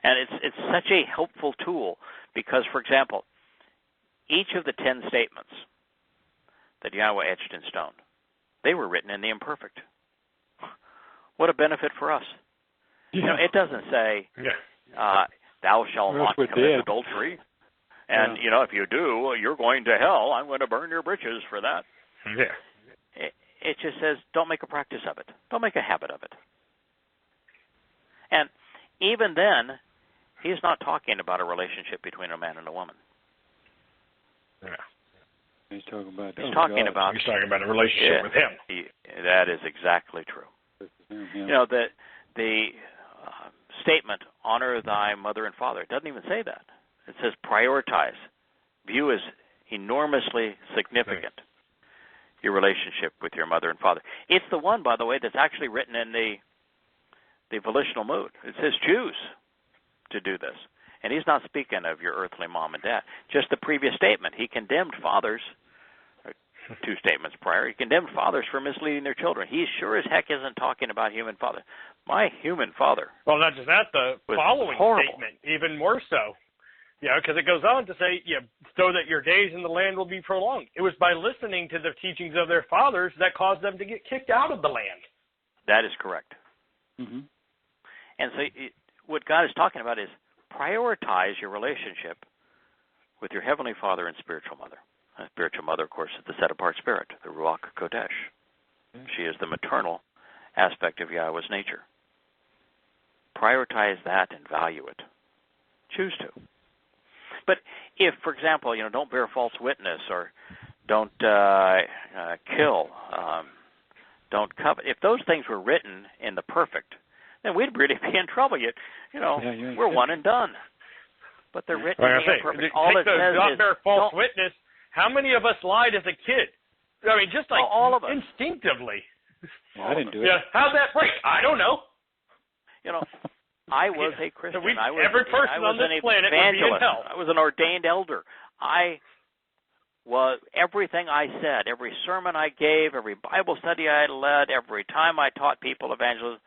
And it's such a helpful tool because, for example, each of the 10 statements that Yahweh etched in stone, they were written in the imperfect. What a benefit for us. Yeah. You know, it doesn't say, thou shalt not commit adultery. And, you know, if you do, you're going to hell. I'm going to burn your britches for that. Yeah. It just says, don't make a practice of it. Don't make a habit of it. And even then, he's not talking about a relationship between a man and a woman. Yeah. He's talking about a relationship with him. That is exactly true. You know, the statement, honor thy mother and father, it doesn't even say that. It says prioritize. View as enormously significant your relationship with your mother and father. It's the one, by the way, that's actually written in the volitional mood. It says choose to do this. And he's not speaking of your earthly mom and dad. Just the previous statement. He condemned fathers, 2 statements prior. He condemned fathers for misleading their children. He sure as heck isn't talking about human father. My human father. Well, not just that, the following horrible. statement, even more so. Because it goes on to say, so that your days in the land will be prolonged. It was by listening to the teachings of their fathers that caused them to get kicked out of the land. That is correct. Mm-hmm. And so what God is talking about is prioritize your relationship with your heavenly Father and spiritual mother. A spiritual mother, of course, is the set-apart spirit, the Ruach Kodesh. She is the maternal aspect of Yahweh's nature. Prioritize that and value it. Choose to. But if, for example, don't bear false witness or don't kill, don't covet, if those things were written in the perfect, then we'd really be in trouble. We're one and done. But they're written in the imperfect. All it says not is bear false witness. How many of us lied as a kid? I mean, just like all of us. Instinctively. I didn't do it. Yeah. How'd that break? I don't know. I was a Christian. Every person on this planet would be in hell. I was an ordained elder. Everything I said, every sermon I gave, every Bible study I led, every time I taught people evangelism,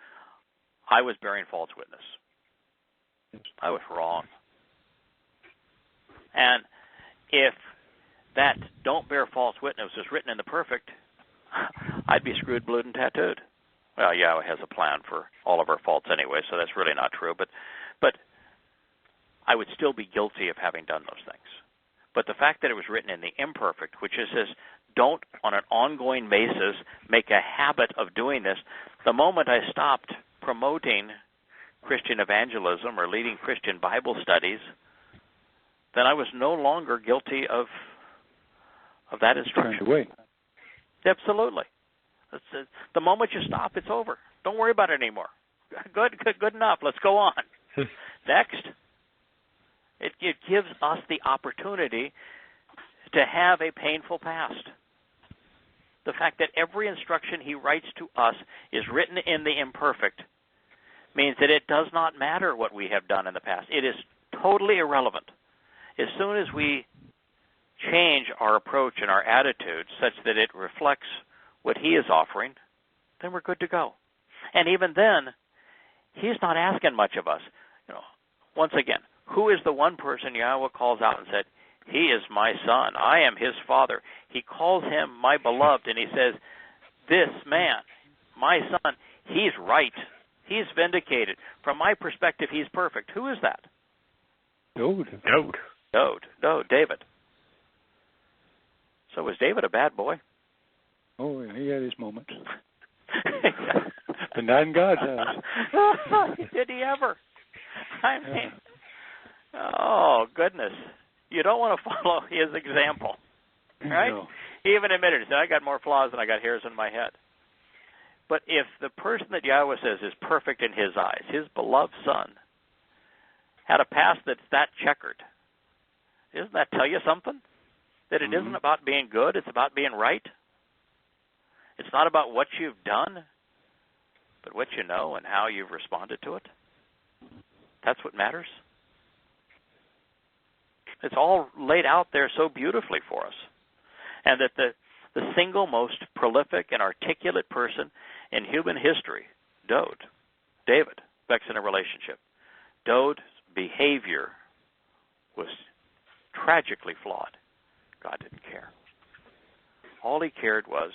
I was bearing false witness. I was wrong. And if that don't bear false witness was written in the perfect, I'd be screwed, blued, and tattooed. Well, Yahweh has a plan for all of our faults anyway, so that's really not true. But I would still be guilty of having done those things. But the fact that it was written in the imperfect, which is says, don't on an ongoing basis make a habit of doing this. The moment I stopped promoting Christian evangelism or leading Christian Bible studies, then I was no longer guilty of that instruction. Turned away. Absolutely. The moment you stop, it's over. Don't worry about it anymore. Good enough. Let's go on. Next. It gives us the opportunity to have a painful past. The fact that every instruction he writes to us is written in the imperfect means that it does not matter what we have done in the past. It is totally irrelevant. As soon as we change our approach and our attitude such that it reflects what he is offering, then we're good to go. And even then, he's not asking much of us. Once again, who is the one person Yahweh calls out and said, he is my son, I am his father. He calls him my beloved, and he says, this man, my son, he's right. He's vindicated. From my perspective, he's perfect. Who is that? Dode, David. So was David a bad boy? Oh, he had his moments. But not in God's eyes. Did he ever? I mean, oh, goodness. You don't want to follow his example, right? No. He even admitted, he said, I got more flaws than I got hairs in my head. But if the person that Yahweh says is perfect in his eyes, his beloved son, had a past that's that checkered, doesn't that tell you something? That it isn't about being good, it's about being right? It's not about what you've done, but what you know and how you've responded to it. That's what matters. It's all laid out there so beautifully for us. And that the single most prolific and articulate person in human history, David, Beck's in a relationship. Dode's behavior was tragically flawed. God didn't care. All he cared was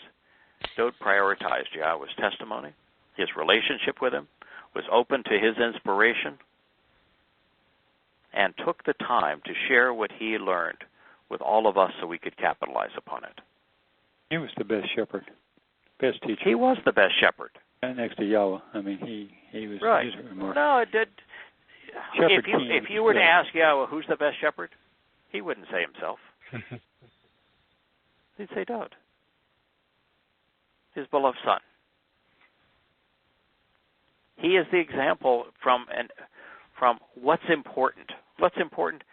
Dode prioritized Yahweh's testimony. His relationship with him was open to his inspiration and took the time to share what he learned with all of us so we could capitalize upon it. He was the best shepherd, best teacher. He was the best shepherd. And next to Yahweh. I mean, he was right. No, it did. If you were to ask Yahweh who's the best shepherd, he wouldn't say himself. He'd say Dode, his beloved son. He is the example from what's important. What's important?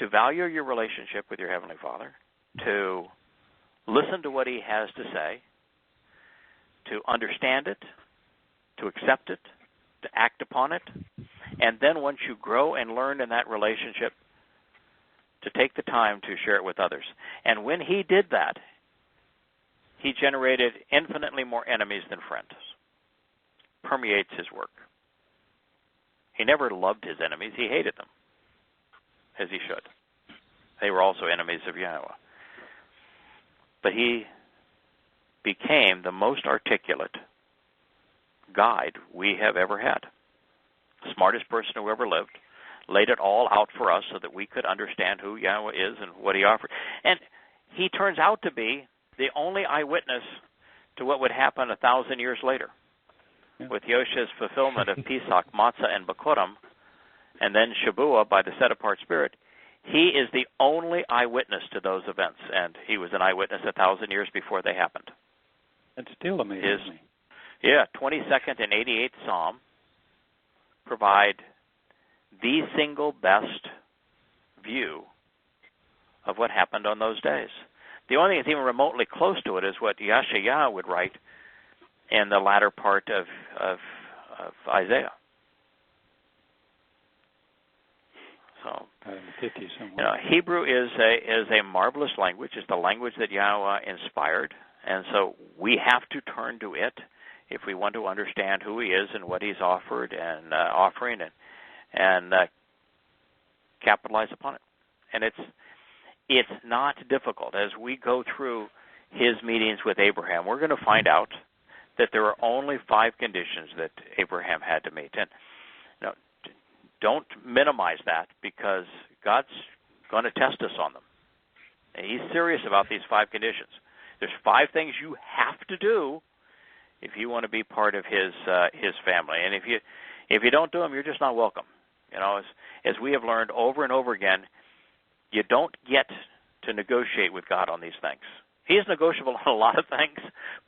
To value your relationship with your Heavenly Father, to listen to what he has to say, to understand it, to accept it, to act upon it, and then once you grow and learn in that relationship, to take the time to share it with others. And when he did that, he generated infinitely more enemies than friends. Permeates his work. He never loved his enemies. He hated them, as he should. They were also enemies of Yahowah. But he became the most articulate guide we have ever had. The smartest person who ever lived. Laid it all out for us so that we could understand who Yahowah is and what he offered. And he turns out to be the only eyewitness to what would happen 1,000 years later. With Yosha's fulfillment of Pesach, Matzah, and Bakurim, and then Shabuah by the set-apart Spirit, he is the only eyewitness to those events, and he was an eyewitness 1,000 years before they happened. That still amazes me. Yeah, 22nd and 88th Psalm provide the single best view of what happened on those days. The only thing that's even remotely close to it is what Yahshua would write in the latter part of Isaiah. So, Hebrew is a marvelous language. It's the language that Yahowah inspired, and so we have to turn to it if we want to understand who he is and what he's offered and offering and capitalize upon it. And it's not difficult. As we go through his meetings with Abraham, we're going to find out that there are only 5 conditions that Abraham had to meet. And don't minimize that, because God's going to test us on them. And he's serious about these 5 conditions. There's 5 things you have to do if you want to be part of his family. And if you don't do them, you're just not welcome. As we have learned over and over again, you don't get to negotiate with God on these things. He is negotiable on a lot of things,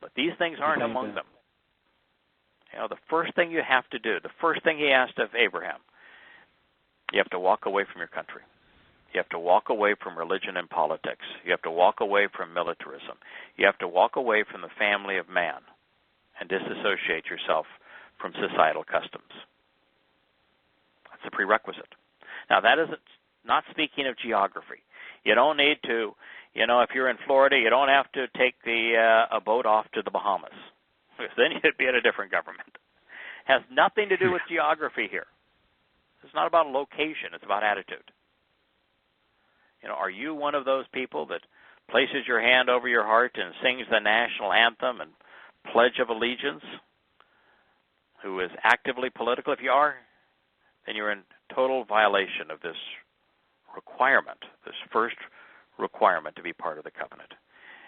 but these things aren't among them. The first thing you have to do, the first thing he asked of Abraham, you have to walk away from your country. You have to walk away from religion and politics. You have to walk away from militarism. You have to walk away from the family of man and disassociate yourself from societal customs. That's a prerequisite. Now, that is not speaking of geography. You don't need to, if you're in Florida, you don't have to take a boat off to the Bahamas, because then you'd be in a different government. It has nothing to do with geography here. It's not about location. It's about attitude. Are you one of those people that places your hand over your heart and sings the national anthem and Pledge of Allegiance, who is actively political? If you are, then you're in total violation of this requirement, this first requirement to be part of the covenant.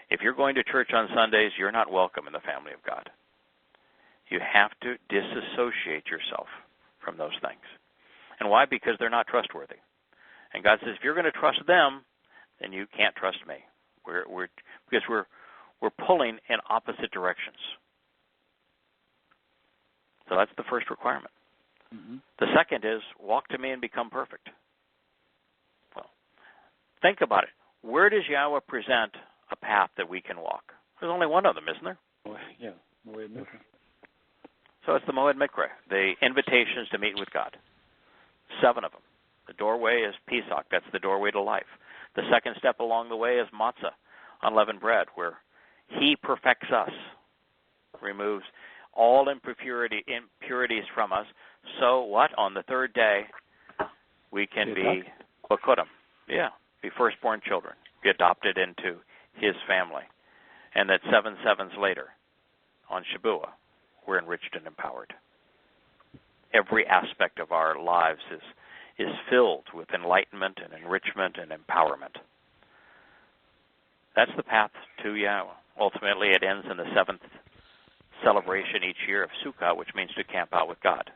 If you're going to church on Sundays, you're not welcome in the family of God. You have to disassociate yourself from those things. And why? Because they're not trustworthy. And God says, if you're going to trust them, then you can't trust me. Because we're pulling in opposite directions. So that's the first requirement. Mm-hmm. The second is, walk to me and become perfect. Well, think about it. Where does Yahowah present a path that we can walk? There's only one of them, isn't there? Yeah, Moed Mikra. So it's the Moed Mikra, the invitations to meet with God. 7 of them. The doorway is Pesach. That's the doorway to life. The second step along the way is matzah, unleavened bread, where he perfects us, removes all impurities from us. So what? On the third day, we can be bakurim. Yeah, be firstborn children, be adopted into his family. And that 7 sevens later, on Shabuah, we're enriched and empowered. Every aspect of our lives is filled with enlightenment and enrichment and empowerment. That's the path to Yahowah. Ultimately, it ends in the 7th celebration each year of Sukkah, which means to camp out with God.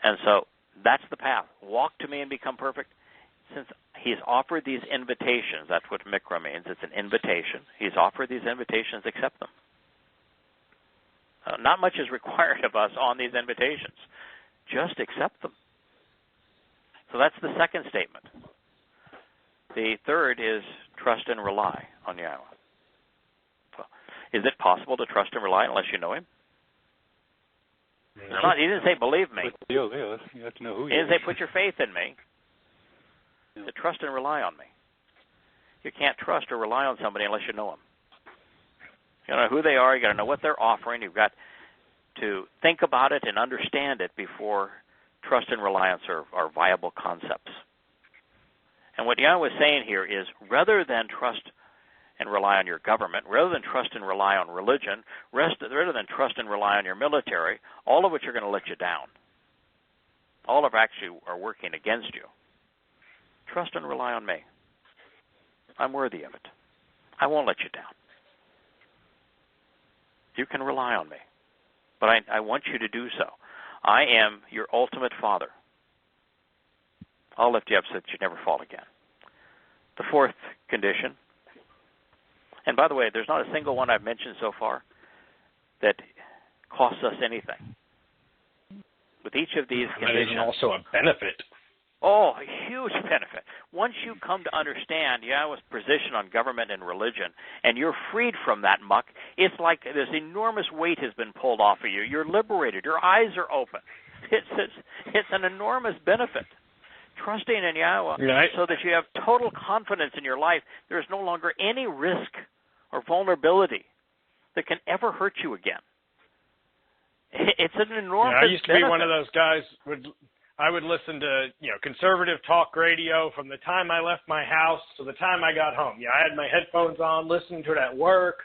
And so that's the path. Walk to me and become perfect. Since he's offered these invitations, that's what Mikra means. It's an invitation. He's offered these invitations, accept them. Not much is required of us on these invitations. Just accept them. So that's the second statement. The third is trust and rely on Yahowah. So, is it possible to trust and rely unless you know him? Yeah. He didn't say believe me. You have to know who he didn't say put your faith in me. Yeah. To trust and rely on me. You can't trust or rely on somebody unless you know them. You know who they are. You got to know what they're offering. You've got to think about it and understand it before trust and reliance are viable concepts. And what Yahweh is saying here is, rather than trust and rely on your government, rather than trust and rely on religion, rather than trust and rely on your military, all of which are going to let you down, all of actually are working against you, trust and rely on me. I'm worthy of it. I won't let you down. You can rely on me, but I want you to do so. I am your ultimate father. I'll lift you up so that you never fall again. The fourth condition, and by the way, there's not a single one I've mentioned so far that costs us anything. With each of these conditions, that is also a benefit. Oh, a huge benefit. Once you come to understand Yahweh's position on government and religion, and you're freed from that muck, it's like this enormous weight has been pulled off of you. You're liberated. Your eyes are open. It's an enormous benefit. Trusting in Yahweh so that you have total confidence in your life, there is no longer any risk or vulnerability that can ever hurt you again. It's an enormous benefit. I used to be one of those guys I would listen to, conservative talk radio from the time I left my house to the time I got home. I had my headphones on, listening to it at work.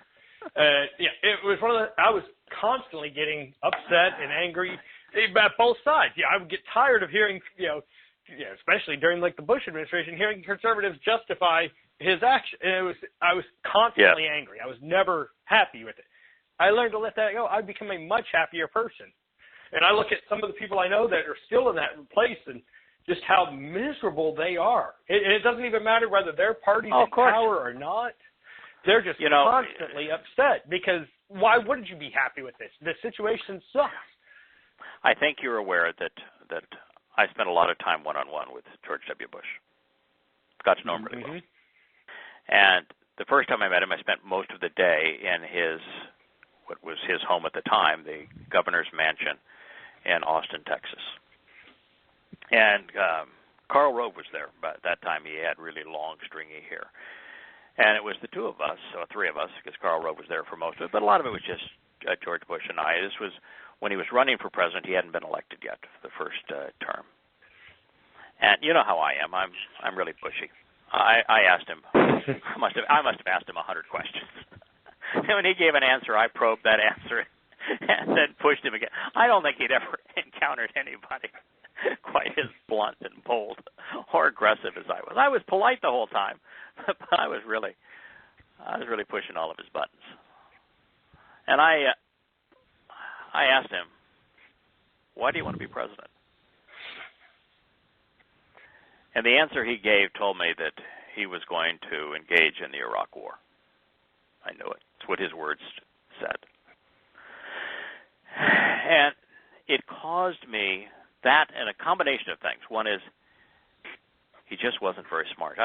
It was I was constantly getting upset and angry at both sides. I would get tired of hearing, especially during the Bush administration, hearing conservatives justify his action. I was constantly angry. I was never happy with it. I learned to let that go. I've become a much happier person. And I look at some of the people I know that are still in that place and just how miserable they are. It doesn't even matter whether their party's in power or not. They're just constantly upset because why wouldn't you be happy with this? The situation sucks. I think you're aware that I spent a lot of time one-on-one with George W. Bush. Got to know him really well. And the first time I met him, I spent most of the day in what was his home at the time, the governor's mansion in Austin, Texas. And Karl Rove was there. But at that time, he had really long, stringy hair. And it was the two of us, or three of us, because Karl Rove was there for most of it. But a lot of it was just George Bush and I. This was when he was running for president. He hadn't been elected yet for the first term. And you know how I am. I'm really pushy. I asked him. I must have asked him 100 questions. And when he gave an answer, I probed that answer and then pushed him again. I don't think he'd ever encountered anybody quite as blunt and bold or aggressive as I was. I was polite the whole time, but I was really pushing all of his buttons. And I asked him, "Why do you want to be president?" And the answer he gave told me that he was going to engage in the Iraq War. I knew it. It's what his words said. And it caused me that and a combination of things. One is he just wasn't very smart.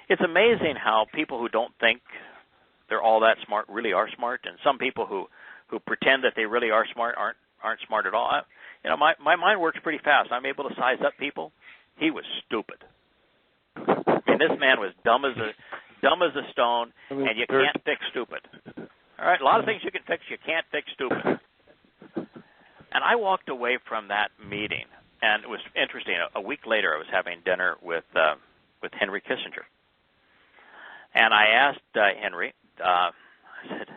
It's amazing how people who don't think they're all that smart really are smart, and some people who pretend that they really are smart aren't smart at all. My mind works pretty fast. I'm able to size up people. He was stupid. I mean, this man was dumb as a stone, and you can't fix stupid. All right, a lot of things you can fix, you can't fix stupid. And I walked away from that meeting, and it was interesting. A week later, I was having dinner with Henry Kissinger, and I asked Henry. I said,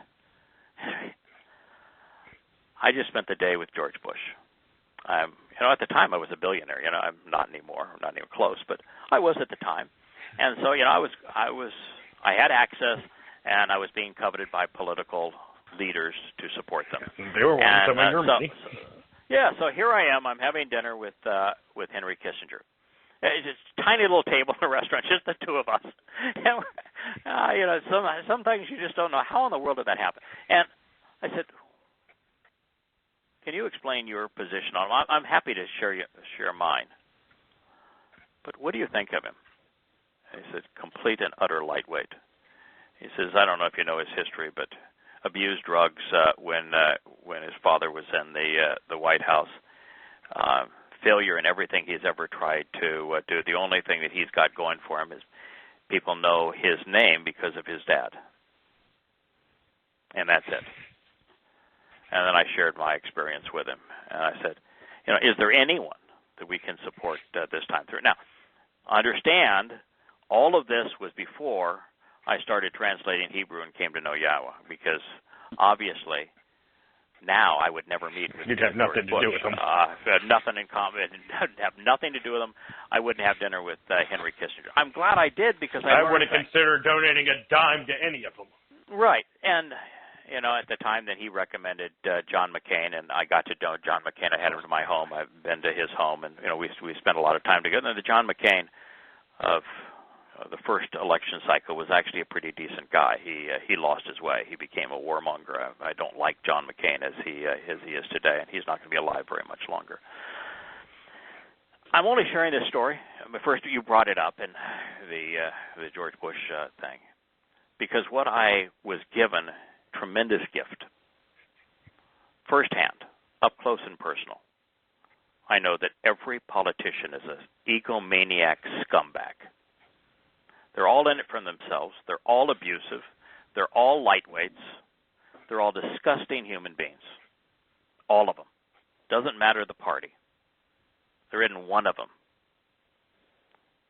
"Henry, I just spent the day with George Bush. At the time, I was a billionaire. I'm not anymore. I'm not even close, but I was at the time." And so, I had access, and I was being coveted by political leaders to support them. They were wanting some of your money. So here I am. I'm having dinner with Henry Kissinger. It's just a tiny little table in a restaurant, just the two of us. And some things you just don't know. How in the world did that happen? And I said, "Can you explain your position on him? I'm happy to share mine. But what do you think of him?" He said, "Complete and utter lightweight." He says, "I don't know if you know his history, but abused drugs when his father was in the White House. Failure in everything he's ever tried to do. The only thing that he's got going for him is people know his name because of his dad. And that's it. And then I shared my experience with him. And I said, is there anyone that we can support this time through? Now, understand, all of this was before I started translating Hebrew and came to know Yahowah, because obviously now I would never meet with You'd have nothing to do with them. Had nothing in common. Have nothing to do with them. I wouldn't have dinner with Henry Kissinger. I'm glad I did, because I wouldn't consider donating a dime to any of them. Right. And, at the time that he recommended John McCain, and I got to know John McCain. I had him to my home. I've been to his home, and, we spent a lot of time together. And the John McCain of the first election cycle was actually a pretty decent guy. He lost his way. He became a warmonger. I don't like John McCain as he is today, and he's not going to be alive very much longer. I'm only sharing this story. First, you brought it up in the George Bush thing, because what I was given, tremendous gift, firsthand, up close and personal. I know that every politician is an egomaniac scumbag. They're all in it for themselves. They're all abusive. They're all lightweights. They're all disgusting human beings. All of them. Doesn't matter the party. There isn't one of them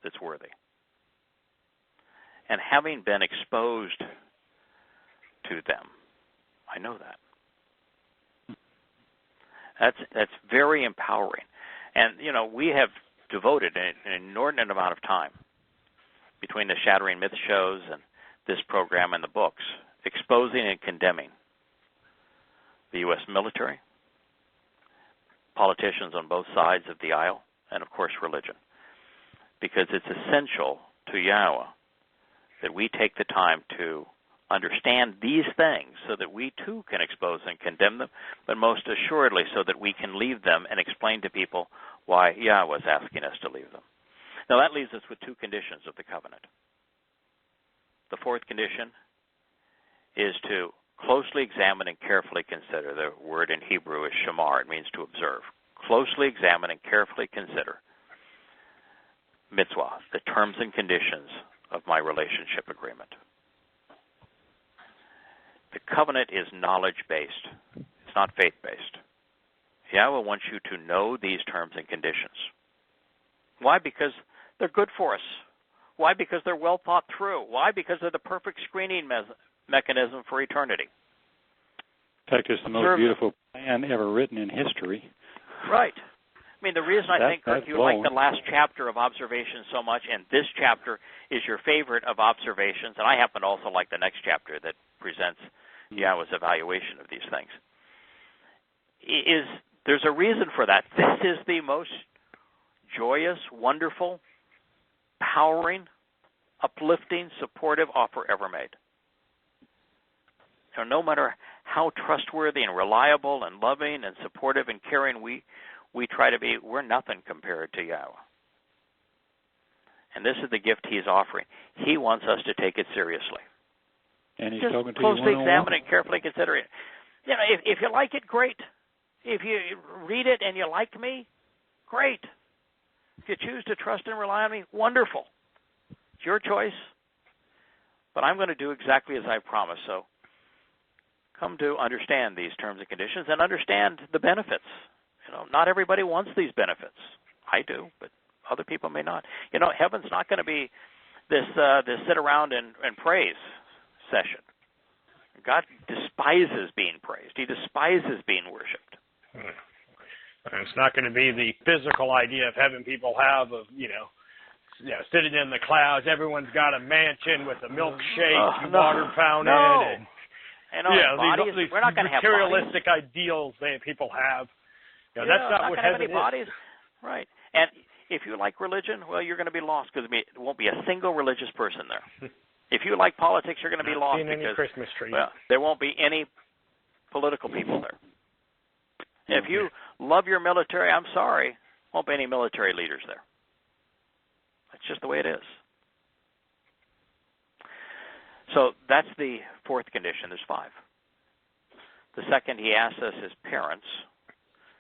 that's worthy. And having been exposed to them, I know that. That's very empowering. And, we have devoted an inordinate amount of time between the Shattering Myth shows and this program and the books, exposing and condemning the U.S. military, politicians on both sides of the aisle, and, of course, religion. Because it's essential to Yahowah that we take the time to understand these things so that we, too, can expose and condemn them, but most assuredly so that we can leave them and explain to people why Yahowah is asking us to leave them. Now, that leaves us with two conditions of the covenant. The fourth condition is to closely examine and carefully consider. The word in Hebrew is shamar. It means to observe. Closely examine and carefully consider mitzvah, the terms and conditions of my relationship agreement. The covenant is knowledge-based. It's not faith-based. Yahowah wants you to know these terms and conditions. Why? Because they're good for us. Why? Because they're well thought through. Why? Because they're the perfect screening mechanism for eternity. In fact, it's the most beautiful plan ever written in history. Right. I mean, the reason I think you like the last chapter of Observations so much, and this chapter is your favorite of Observations, and I happen to also like the next chapter that presents Yahowah's evaluation of these things, is there's a reason for that. This is the most joyous, wonderful, empowering, uplifting, supportive offer ever made. So no matter how trustworthy and reliable and loving and supportive and caring we try to be, we're nothing compared to Yahowah. And this is the gift he's offering. He wants us to take it seriously. And he's just talking to closely you examine it, carefully consider it. If you like it, great. If you read it and you like me, great. If you choose to trust and rely on me, wonderful. It's your choice. But I'm going to do exactly as I promised. So come to understand these terms and conditions and understand the benefits. Not everybody wants these benefits. I do, but other people may not. Heaven's not going to be this sit around and praise session. God despises being praised. He despises being worshipped. And it's not going to be the physical idea of heaven people have of, sitting in the clouds. Everyone's got a mansion with a milkshake, water fountain. These we're not going to have materialistic ideals that people have. That's not what heaven is. Bodies. Right. And if you like religion, well, you're going to be lost because there won't be a single religious person there. If you like politics, you're going to be lost because Christmas trees. Well, there won't be any political people there. If you love your military, I'm sorry, won't be any military leaders there. That's just the way it is. So that's the fourth condition. There's 5. The second, he asks us as parents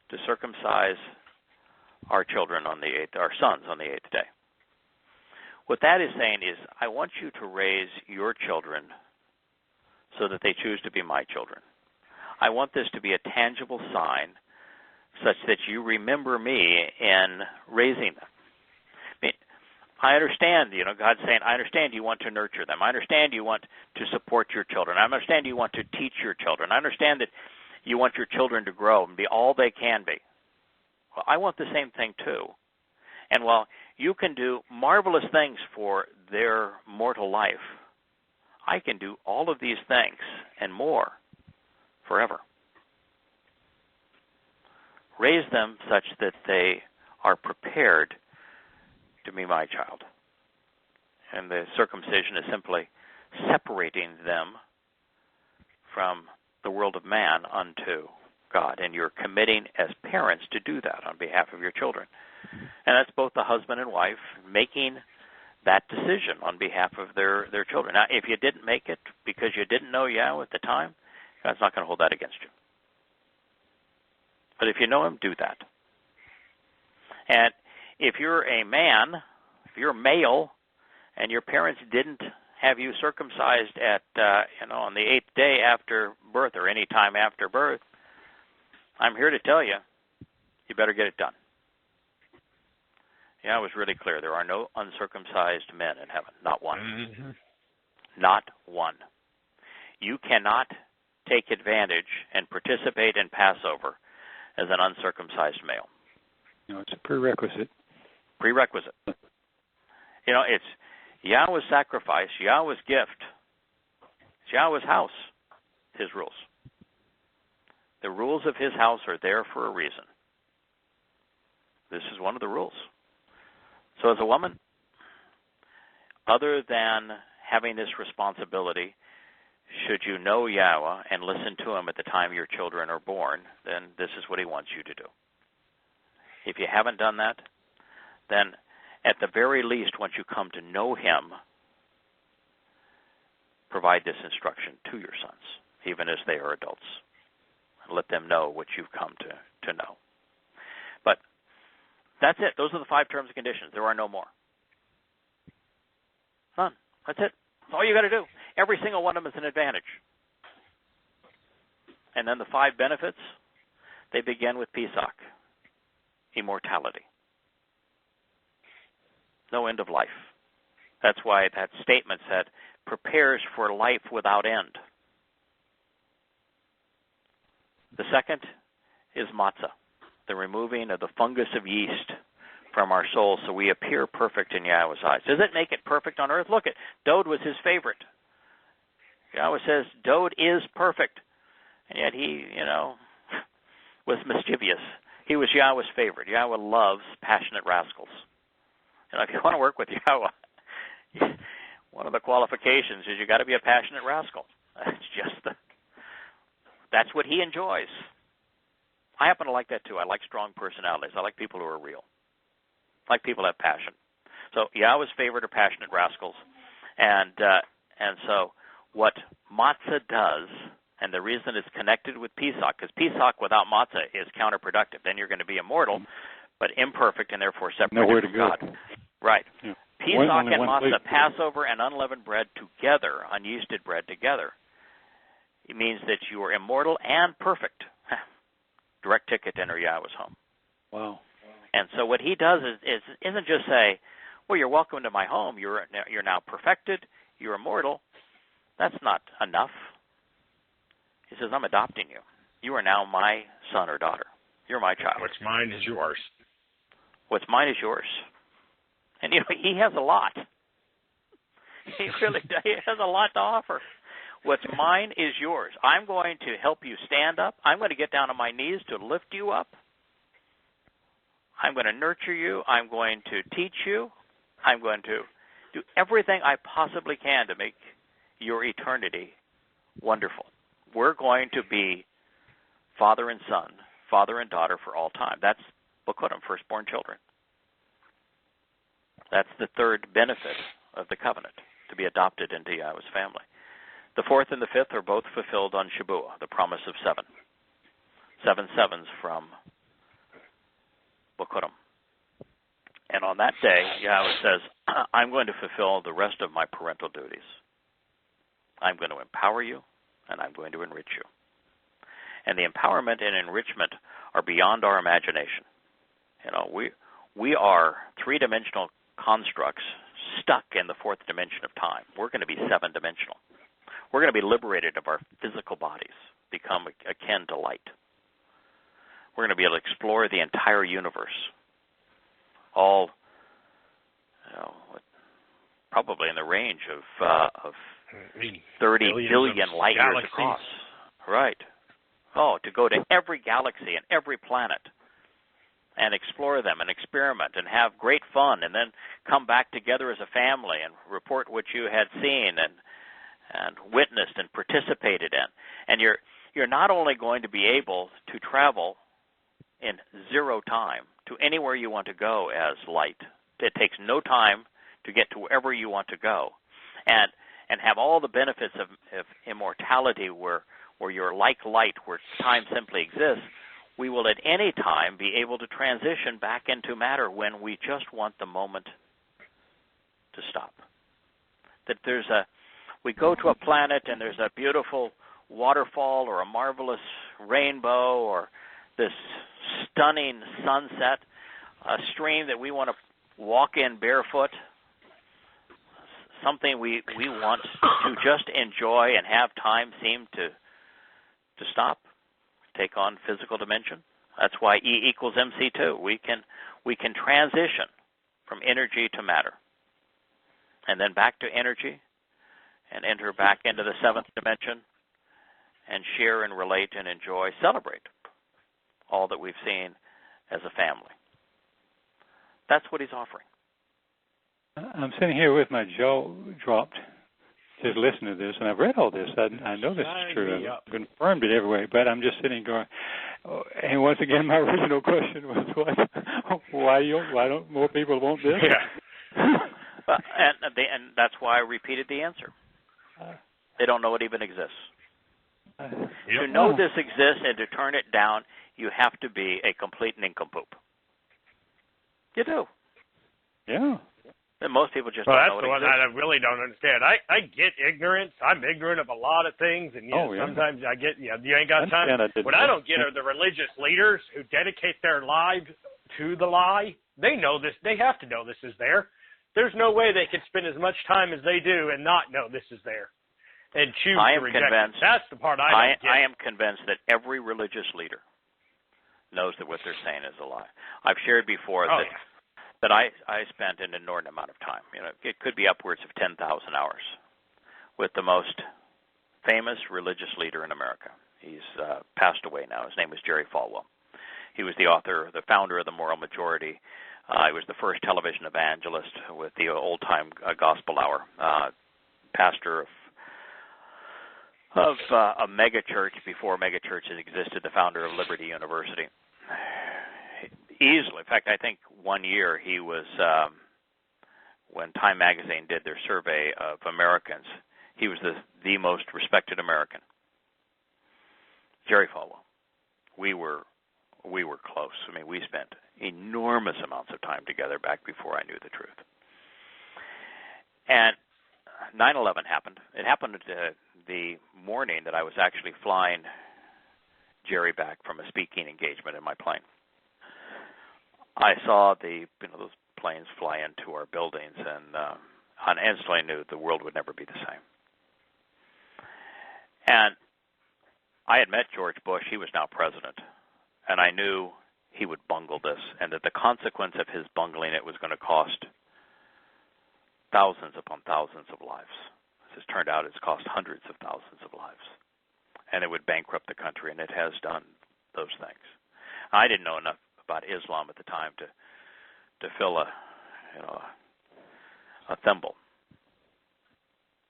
to circumcise our children on the 8th, our sons on the 8th day. What that is saying is, I want you to raise your children so that they choose to be my children. I want this to be a tangible sign such that you remember me in raising them. I mean, I understand, God's saying, I understand you want to nurture them. I understand you want to support your children. I understand you want to teach your children. I understand that you want your children to grow and be all they can be. Well, I want the same thing too. And while you can do marvelous things for their mortal life, I can do all of these things and more forever. Raise them such that they are prepared to be my child. And the circumcision is simply separating them from the world of man unto God. And you're committing as parents to do that on behalf of your children. And that's both the husband and wife making that decision on behalf of their children. Now, if you didn't make it because you didn't know Yahweh at the time, God's not going to hold that against you. But if you know him, do that. And if you're a man, if you're male, and your parents didn't have you circumcised at, on the 8th day after birth or any time after birth, I'm here to tell you, you better get it done. Yeah, it was really clear. There are no uncircumcised men in heaven. Not one. Mm-hmm. Not one. You cannot take advantage and participate in Passover as an uncircumcised male. No, it's a prerequisite. Prerequisite. It's Yahweh's sacrifice, Yahweh's gift. It's Yahweh's house, his rules. The rules of his house are there for a reason. This is one of the rules. So as a woman, other than having this responsibility, should you know Yahweh and listen to him at the time your children are born, then this is what he wants you to do. If you haven't done that, then at the very least, once you come to know him, provide this instruction to your sons, even as they are adults. And let them know what you've come to know. But that's it. Those are the 5 terms and conditions. There are no more. None. That's it. That's all you got to do. Every single one of them is an advantage. And then the 5 benefits, they begin with Pesach, immortality. No end of life. That's why that statement said, prepares for life without end. The second is matzah, the removing of the fungus of yeast from our souls so we appear perfect in Yahweh's eyes. Does it make it perfect on earth? Look, Dode was his favorite. Yahweh says Dode is perfect. And yet he, was mischievous. He was Yahweh's favorite. Yahweh loves passionate rascals. And if you want to work with Yahweh, one of the qualifications is you got to be a passionate rascal. That's what he enjoys. I happen to like that too. I like strong personalities. I like people who are real. I like people who have passion. So Yahweh's favorite are passionate rascals. And so what matzah does, and the reason it's connected with Pesach, because Pesach without matzah is counterproductive. Then you're going to be immortal, but imperfect and therefore separated from God. Right. Yeah. Pesach and matzah, Passover and unleavened bread together, unyeasted bread together, it means that you are immortal and perfect. Direct ticket to enter Yahweh's home. Wow. And so what he does isn't just say, well, you're welcome to my home. You're now perfected. You're immortal. That's not enough. He says, I'm adopting you. You are now my son or daughter. You're my child. What's mine is yours. What's mine is yours. And he has a lot. He really does. He has a lot to offer. What's mine is yours. I'm going to help you stand up. I'm going to get down on my knees to lift you up. I'm going to nurture you. I'm going to teach you. I'm going to do everything I possibly can to make your eternity wonderful. We're going to be father and son, father and daughter for all time. That's Bokutim, firstborn children. That's the third benefit of the covenant, to be adopted into Yahweh's family. The 4th and the 5th are both fulfilled on Shabuah, the promise of 7. 7 sevens from Bokutim. And on that day, Yahweh says, I'm going to fulfill the rest of my parental duties. I'm going to empower you, and I'm going to enrich you. And the empowerment and enrichment are beyond our imagination. We are three-dimensional constructs stuck in the fourth dimension of time. We're going to be seven-dimensional. We're going to be liberated of our physical bodies, become akin to light. We're going to be able to explore the entire universe, all, probably in the range of 30 billion light years across. Right. Oh, to go to every galaxy and every planet and explore them and experiment and have great fun, and then come back together as a family and report what you had seen and witnessed and participated in. And you're not only going to be able to travel in zero time to anywhere you want to go as light. It takes no time to get to wherever you want to go, and have all the benefits of immortality where you're like light, where time simply exists. We will at any time be able to transition back into matter when we just want the moment to stop. That we go to a planet and there's a beautiful waterfall or a marvelous rainbow or this stunning sunset, a stream that we want to walk in barefoot, something we want to just enjoy and have time seem to stop, take on physical dimension. That's why E equals MC2. We can transition from energy to matter, and then back to energy, and enter back into the seventh dimension, and share and relate and enjoy, celebrate all that we've seen as a family. That's what he's offering. I'm sitting here with my jaw dropped, just listening to this, and I've read all this. I know this is true. I've confirmed it every way, but I'm just sitting going, and once again, my original question was, why don't more people want this? Yeah. And that's why I repeated the answer. They don't know it even exists. To know this exists and to turn it down, you have to be a complete nincompoop. You do. Yeah. And most people just don't know that's the one that I really don't understand. I get ignorance. I'm ignorant of a lot of things, and sometimes I get, you ain't got time. What I don't get are the religious leaders who dedicate their lives to the lie. They know this. They have to know this is there. There's no way they can spend as much time as they do and not know this is there and choose to reject it. That's the part I don't get. I am convinced that every religious leader knows that what they're saying is a lie. I've shared before that I spent an inordinate amount of time. It could be upwards of 10,000 hours with the most famous religious leader in America. He's passed away now. His name was Jerry Falwell. He was the author, the founder of the Moral Majority. He was the first television evangelist with the old-time gospel hour, pastor of a mega church before mega churches existed, the founder of Liberty University. Easily. In fact, I think one year he was, when Time Magazine did their survey of Americans, he was the most respected American. Jerry Falwell. We were close. I mean, we spent enormous amounts of time together back before I knew the truth. And 9/11 happened. It happened the morning that I was actually flying Jerry back from a speaking engagement in my plane. I saw those planes fly into our buildings, and I instantly knew the world would never be the same. And I had met George Bush. He was now president, and I knew he would bungle this, and that the consequence of his bungling it was going to cost thousands upon thousands of lives. As it turned out, it's cost hundreds of thousands of lives, and it would bankrupt the country, and it has done those things. I didn't know enough about Islam at the time to fill a thimble,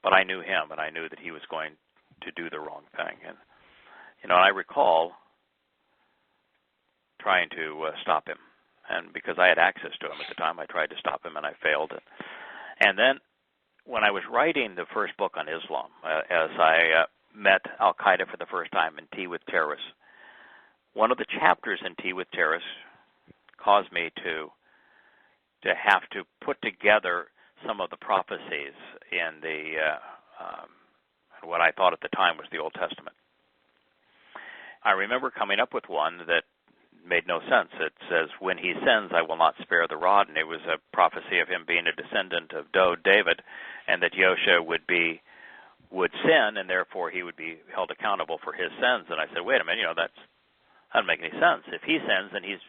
but I knew him, and I knew that he was going to do the wrong thing. And I recall trying to stop him, and because I had access to him at the time, I tried to stop him, and I failed. And then when I was writing the first book on Islam, as I met Al-Qaeda for the first time in Tea with Terrorists, one of the chapters in Tea with Terrorists caused me to to have to put together some of the prophecies in the what I thought at the time was the Old Testament. I remember coming up with one that made no sense. It says, when he sins, I will not spare the rod, and it was a prophecy of him being a descendant of David, and that Yosha would sin, and therefore he would be held accountable for his sins. And I said, wait a minute, that doesn't make any sense. If he sins, then he's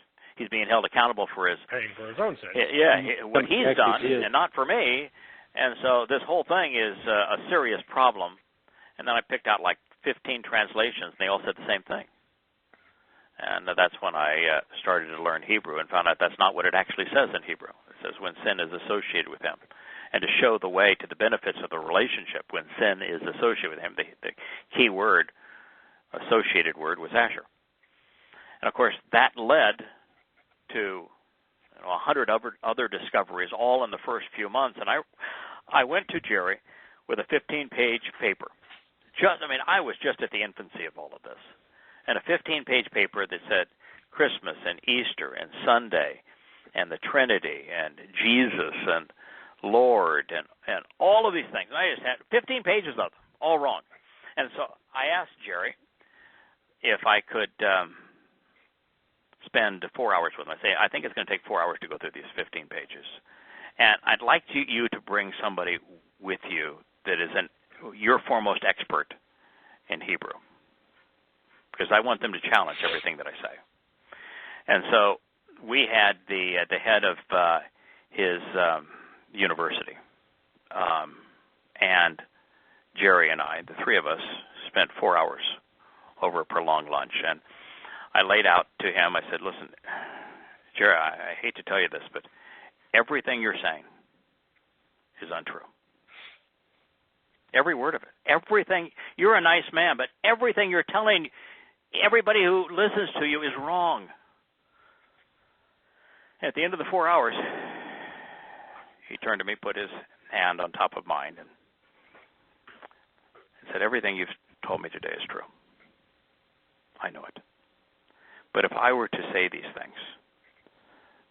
being held accountable for his paying for his own sins. Yeah, what he's done, and not for me. And so this whole thing is a serious problem. And then I picked out like 15 translations, and they all said the same thing. And that's when I started to learn Hebrew and found out that's not what it actually says in Hebrew. It says when sin is associated with him. And to show the way to the benefits of the relationship when sin is associated with him, the key word, associated word, was Asher. And, of course, that led to 100 other discoveries, all in the first few months. And I went to Jerry with a 15-page paper. I was just at the infancy of all of this. And a 15-page paper that said Christmas and Easter and Sunday and the Trinity and Jesus and Lord and all of these things. And I just had 15 pages of them, all wrong. And so I asked Jerry if I could spend 4 hours with him. I think it's going to take 4 hours to go through these 15 pages. And I'd like you to bring somebody with you that is your foremost expert in Hebrew, because I want them to challenge everything that I say. And so we had the head of his university, and Jerry and I, the three of us, spent 4 hours over a prolonged lunch. And I laid out to him, I said, listen, Jerry, I hate to tell you this, but everything you're saying is untrue. Every word of it. Everything. You're a nice man, but everything you're telling everybody who listens to you is wrong. At the end of the 4 hours, he turned to me, put his hand on top of mine, and said, everything you've told me today is true. I know it. But if I were to say these things,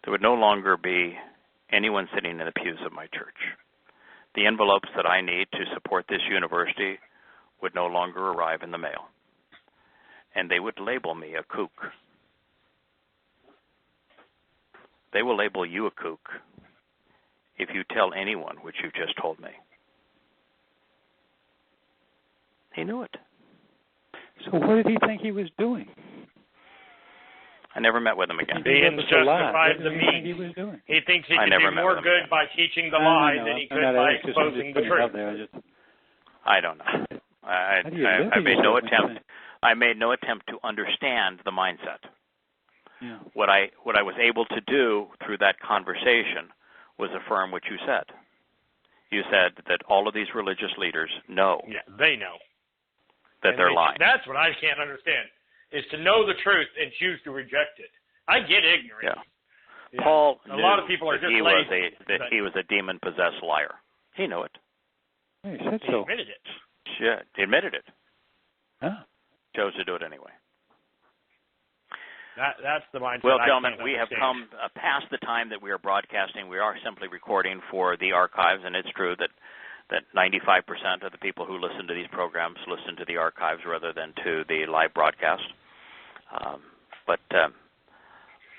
there would no longer be anyone sitting in the pews of my church. The envelopes that I need to support this university would no longer arrive in the mail. And they would label me a kook. They will label you a kook if you tell anyone what you've just told me. He knew it. So what did he think he was doing? I never met with him again. Being justified the means. He thinks he can do more good by teaching the lie than he could by exposing the truth. I don't know. I made no attempt. I made no attempt to understand the mindset. Yeah. What I was able to do through that conversation was affirm what you said. You said that all of these religious leaders know. Yeah, they know that they're lying. That's what I can't understand, is to know the truth and choose to reject it. I get ignorance. Yeah. Yeah. Paul a lot of people are just lazy. He was a demon-possessed liar. He knew it. He said so. He admitted it. Yeah, he admitted it. Huh. Chose to do it anyway. That's the mindset. Well, gentlemen, we have come past the time that we are broadcasting. We are simply recording for the archives, and it's true that 95% of the people who listen to these programs listen to the archives rather than to the live broadcast. But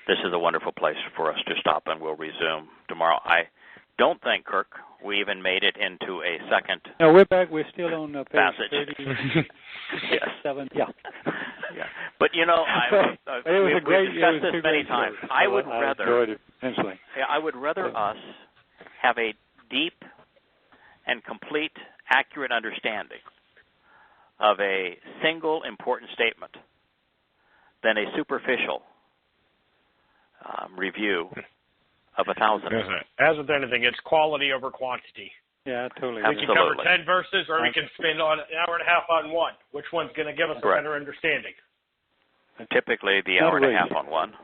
this is a wonderful place for us to stop, and we'll resume tomorrow. I don't think, Kirk, we even made it into a second. No, we're back. We're still on page passage. 37. Yeah. Yeah. But it was a great. We've discussed this many times. I would rather us have a deep and complete, accurate understanding of a single important statement than a superficial review of 1,000. As with anything, it's quality over quantity. Yeah, totally. We can cover 10 verses, or we can spend an hour and a half on one. Which one's going to give us a better understanding? Typically, the hour and a half on one.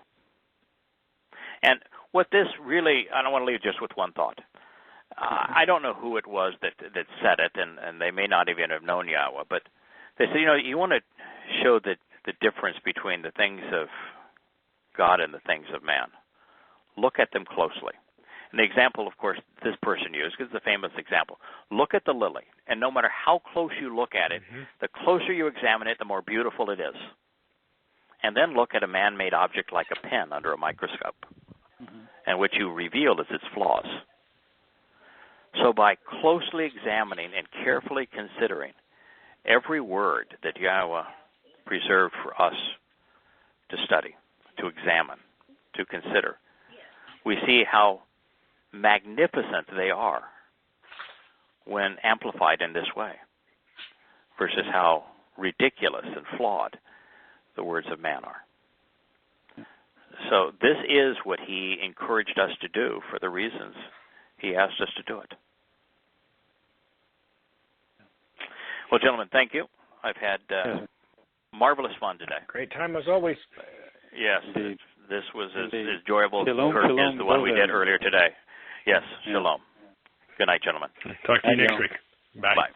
And what this really, I don't want to leave just with one thought. I don't know who it was that said it, and they may not even have known Yahweh, but they said, you want to show the difference between the things of God and the things of man. Look at them closely. And the example, of course, this person used, because it's a famous example. Look at the lily, and no matter how close you look at it, the closer you examine it, the more beautiful it is. And then look at a man-made object like a pen under a microscope, and what you reveal is its flaws. So by closely examining and carefully considering every word that Yahweh preserved for us to study, to examine, to consider, we see how magnificent they are when amplified in this way versus how ridiculous and flawed the words of man are. So this is what he encouraged us to do for the reasons he asked us to do it. Well, gentlemen, thank you. I've had marvelous fun today. Great time as always. Yes, Indeed. this was as enjoyable Shalom, as shalom, the one we did earlier today. Yes, Yeah. shalom. Good night, gentlemen. Talk to you next week. Bye. Bye.